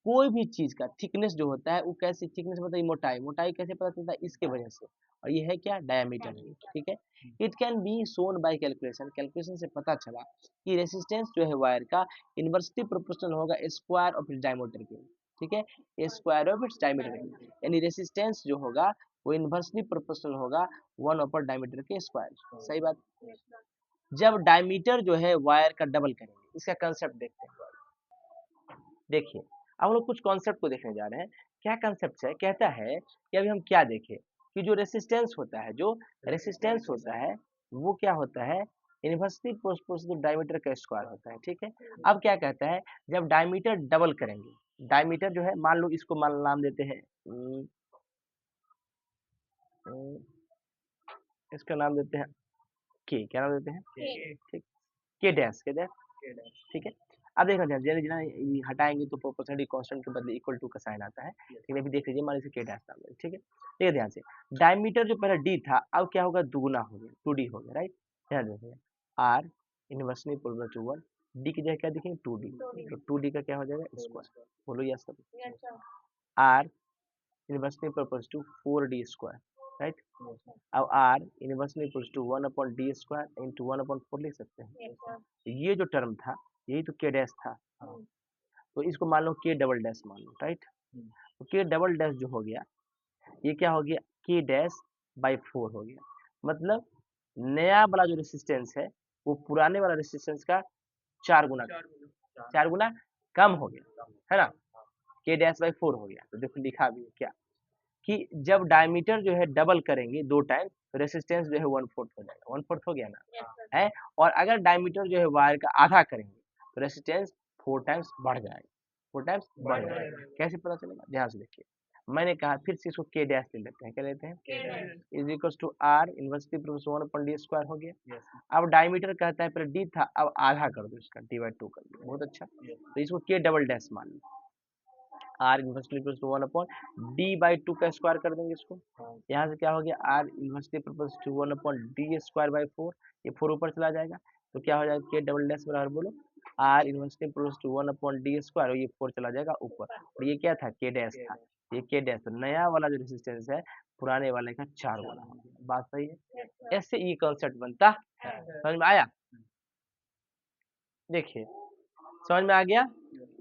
कोई भी चीज का थिकनेस जो होता है वो कैसे थिकनेस मतलब मोटाई, मोटाई कैसे पता चलता है इसके वजह से, और ये है क्या डायमीटर, ठीक है। It can be shown by calculation, calculation से पता चला कि रेसिस्टेंस जो है वायर का इन्वर्सली प्रोपोर्शनल होगा स्क्वायर ऑफ इट्स डायमीटर के, ठीक है स्क्वायर ऑफ इट्स डायमीटर के, यानी रेसिस्टेंस जो होगा वो इन्वर्सली प्रोपोर्शनल होगा 1/4 डायमीटर के स्क्वायर। सही बात। जब डायमीटर जो है वायर का डबल करेंगे, इसका कंसेप्ट देखते हैं। देखिए अब हम लोग कुछ कॉन्सेप्ट को देखने जा रहे हैं। क्या कॉन्सेप्ट है, कहता है कि अभी हम क्या देखें कि जो रेसिस्टेंस होता है, जो रेसिस्टेंस होता है वो क्या होता है इन्वर्सली प्रोपोर्शनल डायमीटर का स्क्वायर होता है, ठीक है। अब क्या कहता है जब डायमीटर डबल करेंगे, डायमीटर जो है मान लो इसको मान नाम देते हैं इसका नाम देते हैं के, क्या नाम देते हैं, ठीक के डैश, के डैश, ठीक है। अब देखो ध्यान जैसे ना ये हटाएंगे तो प्रोपोर्शनली कांस्टेंट के बदले इक्वल टू का साइन आता है, लेकिन अभी देख लीजिए मान लीजिए के डैश नाम है, ठीक है। देखिए ध्यान से डायमीटर जो पहले डी था अब क्या होगा दुगुना हो गया 2d हो गया, राइट। ध्यान देखिए R inversely proportional to 1 D की जगह क्या दिखेंगे 2d, तो 2d का क्या हो जाएगा स्क्वायर, बोलो यस सब। R inversely proportional to 4d square, right. अब R inversely equals to 1/d square into 1/4 लिख सकते हैं। तो ये जो टर्म था यही तो के डैश था, तो इसको मान लो के डबल डैश मान लो, राइट। तो के डबल डैश जो हो गया ये क्या हो गया के डैश बाई 4 हो गया, मतलब नया वाला जो रेसिस्टेंस है वो पुराने वाला रेसिस्टेंस का 4 गुना कम हो गया, है ना। के डैश बाई 4 हो गया। तो देखो लिखा भी है क्या कि जब डायमीटर जो है डबल करेंगे 2 टाइम तो रेसिस्टेंस जो है 1/4 हो जाएगा, 1/4 हो गया ना, है। और अगर डायमीटर जो है वायर का आधा करेंगे तो रेसिस्टेंस 4 टाइम्स बढ़ जाएगा, 4 टाइम्स बढ़ जाएगा। कैसे पता चलेगा ध्यान से देखिए, मैंने कहा फिर से इसको के डैश ले लेते हैं, क्या लेते हैं is equal to R inversely proportional 1/d square हो गया। अब डायमीटर कहता है पहले डी था अब आधा कर दो इसका /2 कर दो, बहुत अच्छा। तो इसको के डबल डैश मान लो, R inversely equal to 1/d/2 का स्क्वायर कर देंगे इसको। यहाँ से क्या हो गया R inversely equal to 1/d square by 4, ये 4 ऊपर चला जाएगा तो क्या हो जाएगा के डबल डैश बराबर बोलो R inversely equal to 1/d square, ये 4 चला जाएगा ऊपर, और ये क्या था के डैश था, ये के डैश। तो नया वाला जो रेसिस्टेंस है पुराने वाले का 4 गुना हो गया। बात सही है, ऐसे ये कॉन्सेप्ट बनता है। समझ में आया? देखिए समझ में आ गया।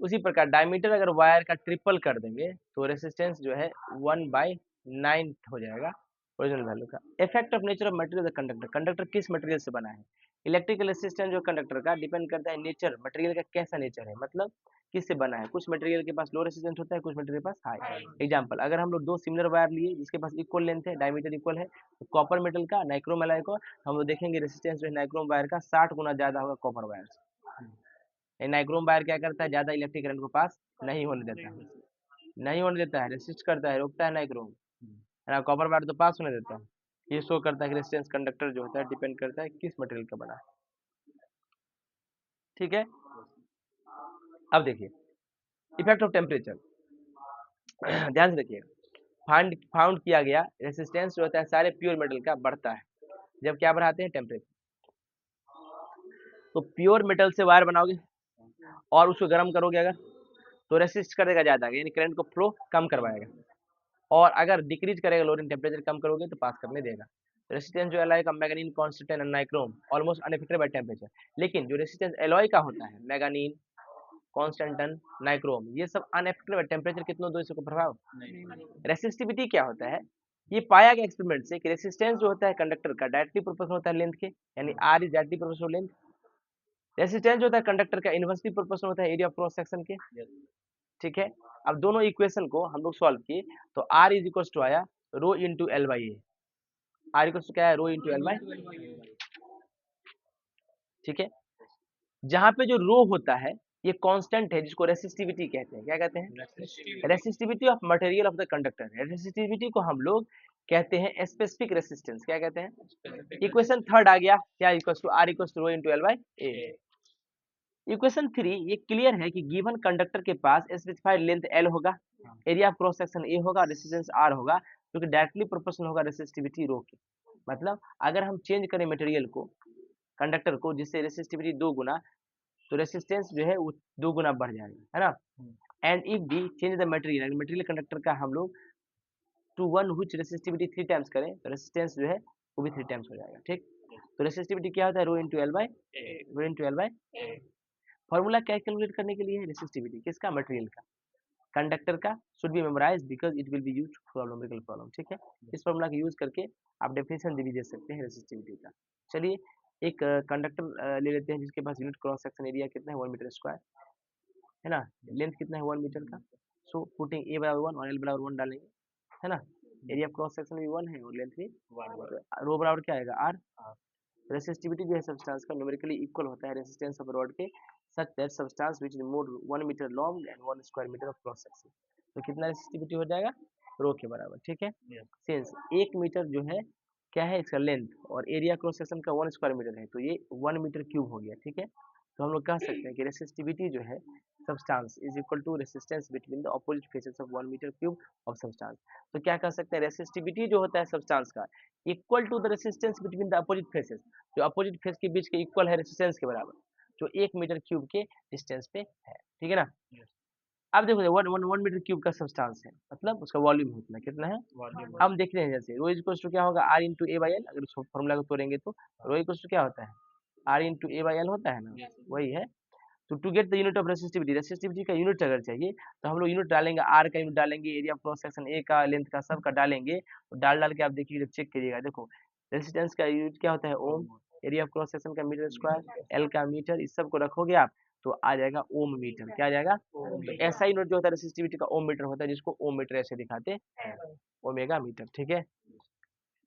उसी प्रकार डायमीटर अगर वायर का ट्रिपल कर देंगे तो रेसिस्टेंस जो है 1/9 हो जाएगा ओरिजिनल वैल्यू का। Effect of nature of material conductor, conductor किस मटेरियल से बना है। इलेक्ट्रिकल रेसिस्टेंस जो कंडक्टर का डिपेंड करता है नेचर, मटेरियल का कैसा नेचर है, मतलब किससे बना है। कुछ मटेरियल के पास लो रेसिस्टेंस होता है, कुछ मटेरियल के पास हाई। एग्जांपल अगर हम लोग दो सिमिलर वायर लिए जिसके पास इक्वल लेंथ है, डायमीटर इक्वल है, तो कॉपर मेटल का नाइक्रोम एलॉय को हम लोग देखेंगे रेसिस्टेंस जो है नाइक्रोम वायर का 60 गुना ज्यादा होगा कॉपर वायर से। नाइक्रोम वायर क्या करता है ज्यादा इलेक्ट्रिक करंट को पास नहीं होने देता है, नहीं होने देता है, रेसिस्ट करता है, रोकता है नाइक्रोम, है ना। कॉपर वायर तो पास होने देता है। ये शो करता है कि रेजिस्टेंस कंडक्टर जो होता है डिपेंड करता है किस मटेरियल का बना है, ठीक है। अब देखिए इफेक्ट ऑफ टेम्परेचर ध्यान से देखिएगा। फाउंड किया गया रेसिस्टेंस जो होता है सारे प्योर मेटल का बढ़ता है जब क्या बढ़ाते हैं टेम्परेचर। तो प्योर मेटल से वायर बनाओगे और उसको गर्म करोगे अगर तो रेसिस्ट करेगा ज्यादा, यानी करंट को फ्लो कम करवाएगा। और अगर डिक्रीज करेगा लोअरिंग टेम्परेचर, कम करोगे तो पास करने देगा। रेसिस्टेंस जो एलॉय का manganin, constant and nichrome almost unaffected by temperature, लेकिन जो रेसिस्टेंस एलॉय का होता है मैग्नीन, कांस्टेंटन, नाइक्रोम, ये सब अनअफेक्टेड बाय टेम्परेचर, कितनों दूसरे को प्रभाव। रेसिस्टिविटी क्या होता है, ये पाया गया एक्सपेरिमेंट से कि रेसिस्टेंस जो होता है कंडक्टर का डायरेक्टली प्रोपोर्शनल होता है लेंथ के, यानी R is directly proportional length. Resistance जो होता है कंडक्टर का इनवर्सली प्रोपोर्शनल होता है एरिया ऑफ क्रॉस सेक्शन के, ठीक है। अब दोनों इक्वेशन को हम लोग सॉल्व किए तो आर इज इक्वल टू आया rho into L by A, R equal to क्या है, रो इंटू एल बाई, ठीक है। जहां पे जो रो होता है ये कांस्टेंट है, जिसको रेसिस्टिविटी कहते हैं। क्या कहते हैं, resistivity of material of the conductor. Resistivity को हम लोग कहते हैं स्पेसिफिक रेसिस्टेंस। क्या कहते हैं, इक्वेशन थर्ड आ गया क्या, equal to R equal to rho into L by A. Equation 3 ये क्लियर है कि गिवन कंडक्टर के पास स्पेसिफाइड लेंथ एल होगा, area of cross section A होगा, रेसिस्टेंस आर होगा, जो कि डायरेक्टली प्रोपोर्शनल होगा रेसिस्टिविटी रो के। मतलब अगर हम चेंज करें मटेरियल को, कंडक्टर को, जिससे रेसिस्टिविटी 2 गुना, तो रेसिस्टेंस जो है वो 2 गुना बढ़ जाएगा, है ना। And if we change the material, material conductor का हम लोग to one which resistivity 3 times करें तो रेसिस्टेंस जो है वो भी 3 टाइम्स हो जाएगा, ठीक। तो रेसिस्टिविटी क्या होता है, rho into L by A, rho into L by. Formula क्या कैलकुलेट करने के लिए है, रेसिस्टिविटी किसका, मटेरियल का, कंडक्टर का, should be memorise because it will be used for numerical problem, ठीक है। इस फॉर्मूला का यूज करके आप डेफिनेशन भी दे सकते हैं रेसिस्टिविटी का। चलिए एक कंडक्टर ले लेते हैं जिसके पास यूनिट क्रॉस सेक्शन एरिया कितना है, 1 मीटर स्क्वायर, है ना, लेंथ कितना है 1 मीटर का। सो पुटिंग ए बराबर 1 और एल बराबर 1 डालेंगे, है ना। एरिया ऑफ क्रॉस सेक्शन भी 1 है और लेंथ भी 1, रो बराबर क्या आएगा आर। रेसिस्टिविटी जो है सब्सटेंस का न्यूमेरिकली इक्वल होता है रेसिस्टेंस ऑफ रॉड के, such that substance which is more 1 metre long and 1 square metre of cross section. तो कितना रेसिस्टिविटी हो जाएगा, रो के बराबर, ठीक है। सिंस 1 मीटर जो है क्या है इसका लेंथ और एरिया क्रॉस सेक्शन का 1 स्क्वायर मीटर है, तो ये 1 मीटर क्यूब हो गया, ठीक है। तो हम लोग कह सकते हैं कि रेसिस्टिविटी जो है substance is equal to resistance between the opposite faces of 1 metre cube of substance. तो क्या कह सकते हैं, रेसिस्टिविटी जो होता है सब्सटेंस का equal to the resistance between the opposite faces, जो अपोजिट फेस के बीच के इक्वल है रेसिस्टेंस के बराबर, जो 1 मीटर क्यूब के डिस्टेंस पे है, ठीक है ना। अब देखो 1 मीटर क्यूब का सब्सटेंस है, मतलब उसका वॉल्यूम होता है कितना है, हम देख रहे हैं जैसे रो इज इक्वल टू क्या होगा R into A by L, अगर उस फॉर्मूला को तोड़ेंगे तो रो इक्वल टू क्या होता है R into A by L होता है ना, वही है। तो to get the unit of resistivity, resistivity का यूनिट अगर चाहिए तो हम लोग यूनिट डालेंगे, आर का यूनिट डालेंगे, एरिया ऑफ क्रॉस सेक्शन ए का, लेंथ का, सब का डालेंगे। तो डाल के आप देखिए जब चेक करिएगा, देखो रेसिस्टेंस का यूनिट क्या होता है ओम, एरिया ऑफ क्रॉस सेक्शन का मीटर स्क्वायर, एल का मीटर, इस सब को रखोगे आप तो आ जाएगा ओम मीटर। क्या आ जाएगा, तो ऐसा यूनिट जो होता है रेसिस्टिविटी का ओम मीटर होता है, जिसको ओम मीटर ऐसे दिखाते हैं, ओमेगा मीटर, ठीक है।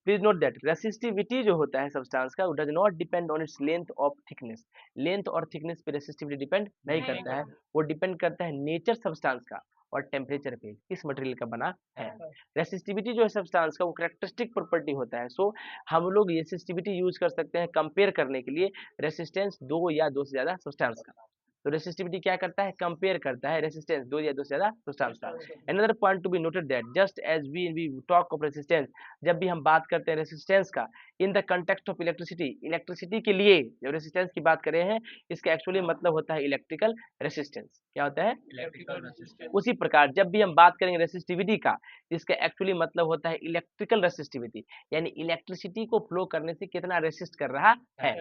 प्लीज नोट दैट रेसिस्टिविटी जो होता है सब्सटेंस का does not depend on its length of thickness, length और थिकनेस पे रेसिस्टिविटी डिपेंड नहीं करता है, वो डिपेंड करता है नेचर सब्सटेंस का और टेम्परेचर पे, किस मटेरियल का बना है। रेसिस्टिविटी जो है सब्सटेंस का वो कैरेक्टरिस्टिक प्रॉपर्टी होता है। सो हम लोग रेसिस्टिविटी यूज कर सकते हैं कंपेयर करने के लिए रेसिस्टेंस 2 या 2 से ज्यादा सब्सटेंस का। तो रेसिस्टिविटी क्या करता है, कंपेयर करता है रेसिस्टेंस 2 या 2 से ज्यादा सब्सटेंस का। Another point to be noted that just as we talk of resistance, जब भी हम बात करते हैं रेसिस्टेंस का in the context of electricity, electricity के लिए जब रेसिस्टेंस की बात कर रहे हैं, इसका एक्चुअली मतलब होता है इलेक्ट्रिकल रेसिस्टेंस। क्या होता है, इलेक्ट्रिकल रेसिस्टेंस। उसी प्रकार जब भी हम बात करेंगे रेसिस्टिविटी का, इसका एक्चुअली मतलब होता है इलेक्ट्रिकल रेसिस्टिविटी, यानी इलेक्ट्रिसिटी को फ्लो करने से कितना रेसिस्ट कर रहा है।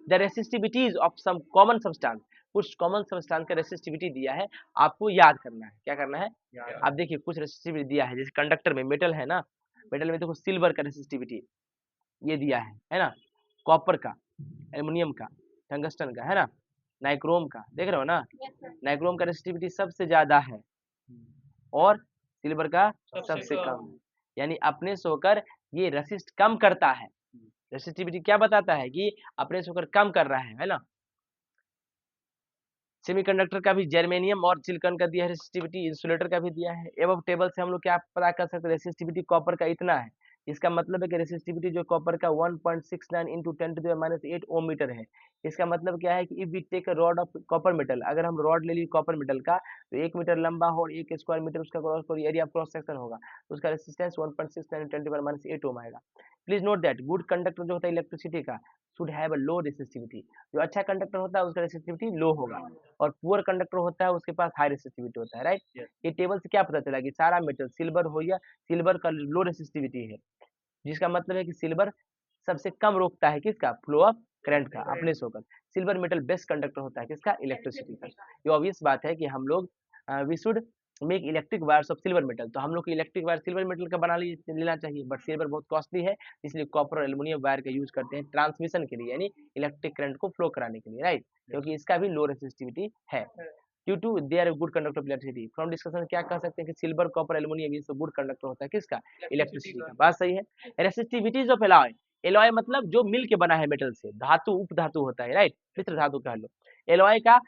The resistivities of some common substance, कुछ कॉमन सब्सटेंस का रेसिस्टिविटी दिया है, आपको याद करना है। क्या करना है, आप देखिए कुछ रेसिस्टिविटी दिया है, जैसे कंडक्टर में मेटल है ना, मेटल में देखो सिल्वर का रेसिस्टिविटी ये दिया है ना, कॉपर का, एल्युमिनियम का, टंगस्टन का, है ना, नाइक्रोम का, देख रहे हो ना, नाइक्रोम का रेसिस्टिविटी सबसे ज्यादा है और सिल्वर का सबसे कम है, यानी अपने से होकर ये रेसिस्ट कम करता है। रेसिस्टिविटी क्या बताता है कि अपने से होकर कम कर रहा है ना। सेमीकंडक्टर का भी जर्मेनियम और सिलिकॉन का दिया है रेसिस्टिविटी, इंसुलेटर का भी दिया है। एबव टेबल से हम लोग क्या पता कर सकते हैं, रेसिस्टिविटी कॉपर का इतना है, इसका मतलब है कि रेसिस्टिविटी जो कॉपर का 1.69 इंटू 10⁻⁸ ओम मीटर है। इसका मतलब क्या है कि if we take a rod of copper metal, अगर हम रॉड ले ली कॉपर मेटल का तो 1 मीटर लंबा हो और 1 स्क्वायर मीटर उसका एरिया क्रॉस सेक्शन होगा, तो उसका रेसिस्टेंस 1.69 10⁻⁸ ओम आएगा। Please note that good conductor जो होता है इलेक्ट्रिसिटी का should have a low resistivity. जो अच्छा कंडक्टर होता है उसका रेसिस्टिविटी लो होगा, और पुअर कंडक्टर होता है उसके पास हाई रेसिस्टिविटी होता है, राइट। ये टेबल से क्या पता चला कि सारा मेटल सिल्वर हो या सिल्वर का लो रेसिस्टिविटी है, जिसका मतलब है कि सिल्वर सबसे कम रोकता है किसका, फ्लो ऑफ करंट का, अपने से होकर। सिल्वर मेटल बेस्ट कंडक्टर होता है किसका, इलेक्ट्रिसिटी का। ये ऑब्वियस बात है कि हम लोग we should make electric wires of silver metal, तो हम लोग को इलेक्ट्रिक वायर सिल्वर मेटल का लेना चाहिए, बट सिल्वर बहुत कॉस्टली है, इसलिए कॉपर और एल्युमिनियम वायर का यूज करते हैं ट्रांसमिशन के लिए, यानी इलेक्ट्रिक करंट को फ्लो कराने के लिए, राइट, क्योंकि इसका भी लो रेसिस्टिविटी है। Due to they are good conductor of electricity. From discussion क्या कह सकते हैं कि सिल्वर कॉपर एल्युमिनियम ये सब गुड कंडक्टर होता है किसका, इलेक्ट्रिसिटी का। बात सही है। रेसिस्टिविटीज ऑफ एलॉय, एलॉय मतलब जो मिल के बना है मेटल से, धातु उप धातु होता है, राइट, मिश्र धातु कह लो। एलॉय का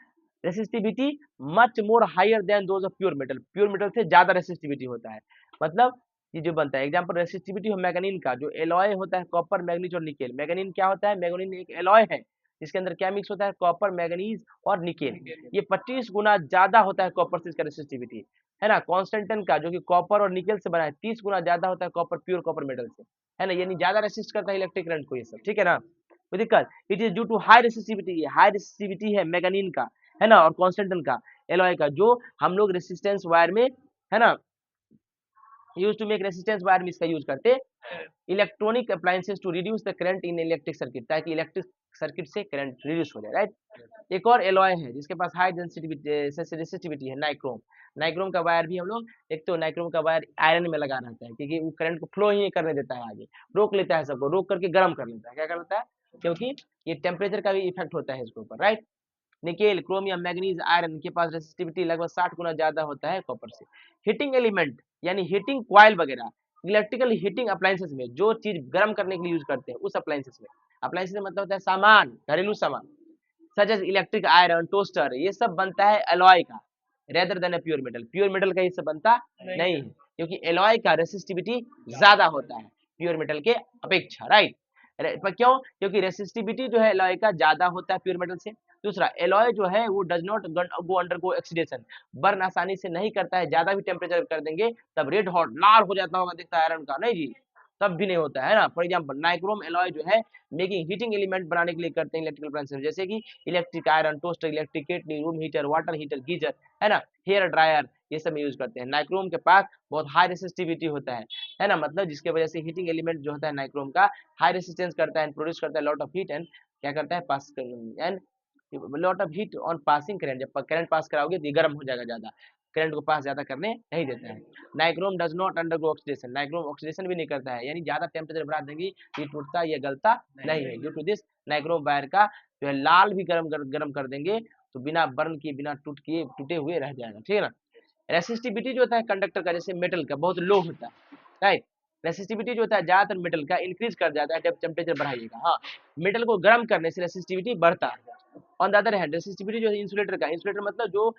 resistivity much more higher than those of pure metal, pure metal से ज्यादा रेसिस्टिविटी होता है। मतलब ये जो बनता है एग्जांपल रेसिस्टिविटी हो मैग्नीन का, जो एलॉय होता है कॉपर मैग्नीज और निकेल। मैग्नीन क्या होता है, मैग्नीन एक एलॉय है जिसके अंदर क्या मिक्स होता है, कॉपर मैग्नीज और निकेल। ये 25 गुना ज्यादा होता है कॉपर से इसका रेसिस्टिविटी, है ना। कॉन्स्टेंटन का जो कि कॉपर और निकेल से बना है 30 गुना ज्यादा होता है कॉपर प्योर कॉपर मेटल से, है ना, यानी ज्यादा रेसिस्ट करता है इलेक्ट्रिक करंट को ये सब, ठीक है ना। कोई दिक्कत, it is due to high resistivity, high resistivity है मैग्नीन का, है ना, और कॉन्स्टेंटन का, एलॉय का, जो हम लोग रेसिस्टेंस वायर में, है ना, use to make resistance wire में इसका यूज करते हैं। Electronic appliances to reduce the current in electric circuit, ताकि इलेक्ट्रिक सर्किट से करंट रिड्यूस हो जाए, राइट। एक और एलॉय है जिसके पास हाई रेसिस्टिविटी है, नाइक्रोम। नाइक्रोम का वायर भी हम लोग, एक तो नाइक्रोम का वायर आयरन में लगा रहता है क्योंकि वो करंट को फ्लो ही नहीं करने देता है, आगे रोक लेता है सबको, रोक करके गर्म कर लेता है, क्या कर लेता है, क्योंकि ये टेम्परेचर का भी इफेक्ट होता है इसके ऊपर, right. Nickel chromium manganese iron के पास रेसिस्टिविटी लगभग 60 गुना ज्यादा होता है कॉपर से। हीटिंग एलिमेंट यानी हीटिंग कॉइल वगैरह, इलेक्ट्रिकल हीटिंग अप्लायंसेस में जो चीज गर्म करने के लिए यूज करते हैं उस अप्लायंसेस में, अप्लायंसेस मतलब होता है सामान, घरेलू सामान, such as electric iron toaster, ये सब बनता है एलॉय का, rather than pure metal. Pure metal का ये सब बनता नहीं है क्योंकि एलॉय का रेसिस्टिविटी ज्यादा होता है प्योर मेटल के अपेक्षा, राइट। क्यों, क्योंकि रेसिस्टिविटी जो है एलॉय का ज्यादा होता है प्योर मेटल से। दूसरा, एलॉय जो है वो does not go under go oxidation, burn आसानी से नहीं करता है, ज्यादा भी टेम्परेचर कर देंगे तब रेड हॉट लाल हो जाता होगा, दिखता है आयरन का, नहीं जी, तब भी नहीं होता है ना। फॉर एग्जांपल नाइक्रोम एलॉय जो है मेकिंग हीटिंग एलिमेंट बनाने के लिए करते हैं इलेक्ट्रिकल प्लांट्स, जैसे कि electric iron toaster, electric kettle, room heater, water heater, geyser, है ना, हेयर ड्रायर, ये सब में यूज करते हैं। नाइक्रोम के पास बहुत हाई रेसिस्टिविटी होता है ना, मतलब जिसके वजह से हीटिंग एलिमेंट जो होता है नाइक्रोम का हाई रेसिस्टेंस करता है, प्रोड्यूस करता है लॉट ऑफ हीट, एंड क्या करता है, pass and lot of heat on passing current, जब करंट पास कराओगे तो ये गर्म हो जाएगा ज्यादा, करंट को पास ज्यादा करने नहीं देता है। Nichrome does not undergo oxidation, nichrome oxidation भी नहीं करता है, यानी ज्यादा टेम्परेचर बढ़ा देंगे ये टूटता या गलता नहीं है। Due to this nichrome wire का जो है लाल भी गर्म कर देंगे तो बिना बर्न किए, बिना टूटे हुए रह जाएगा, ठीक है ना। रेसिस्टिविटी जो होता है कंडक्टर का, जैसे मेटल का बहुत लो होता है, राइट। रेसिस्टिविटी जो होता है ज्यादातर मेटल का इंक्रीज कर जाता है जब टेम्परेचर बढ़ाइएगा, हाँ, मेटल को गर्म करने से रेसिस्टिविटी बढ़ता है। On the other hand resistivity जो है इंसुलेटर का, इंसुलेटर मतलब जो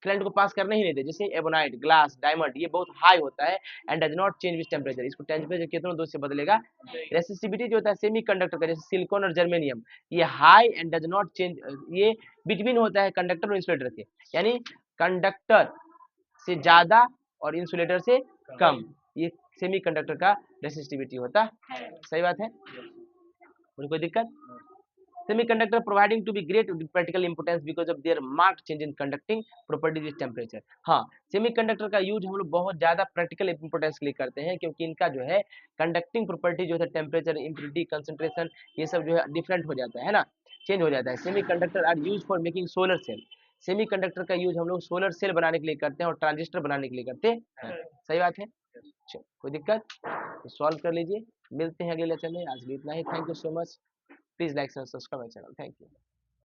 करंट को पास करने ही नहीं दे, जैसे एबोनाइट, ग्लास, डायमंड, ये बहुत हाई होता है and does not change with temperature, इसको टेम्परेचर कितनों दूर से बदलेगा। रेसिस्टिविटी जो होता है सेमी कंडक्टर का, जैसे सिलिकॉन और जर्मेनियम, ये high and does not change, ये बिटवीन होता है कंडक्टर और इंसुलेटर के, यानी कंडक्टर से ज्यादा और इंसुलेटर से कम, ये सेमी कंडक्टर का रेसिस्टिविटी होता है। सही बात है, कोई दिक्कत। Semiconductor providing to be great practical importance because of their marked change in conducting properties with temperature। हाँ, सेमीकंडक्टर का यूज हम लोग बहुत ज्यादा प्रैक्टिकल इंपोर्टेंस के लिए करते हैं क्योंकि इनका जो है कंडक्टिंग प्रॉपर्टी जो है टेम्परेचर, इम्प्योरिटी, कंसंट्रेशन, ये सब जो है डिफरेंट हो जाता है ना, चेंज हो जाता है। Semiconductor are use for making solar cell, semiconductor का यूज हम लोग सोलर सेल बनाने के लिए करते हैं और ट्रांजिस्टर बनाने के लिए करते हैं। सही बात है, चलो कोई दिक्कत, तो सॉल्व कर लीजिए। मिलते हैं अगले लेक्चर में, आज भी इतना ही। Thank you so much. Please like and subscribe my channel. Thank you.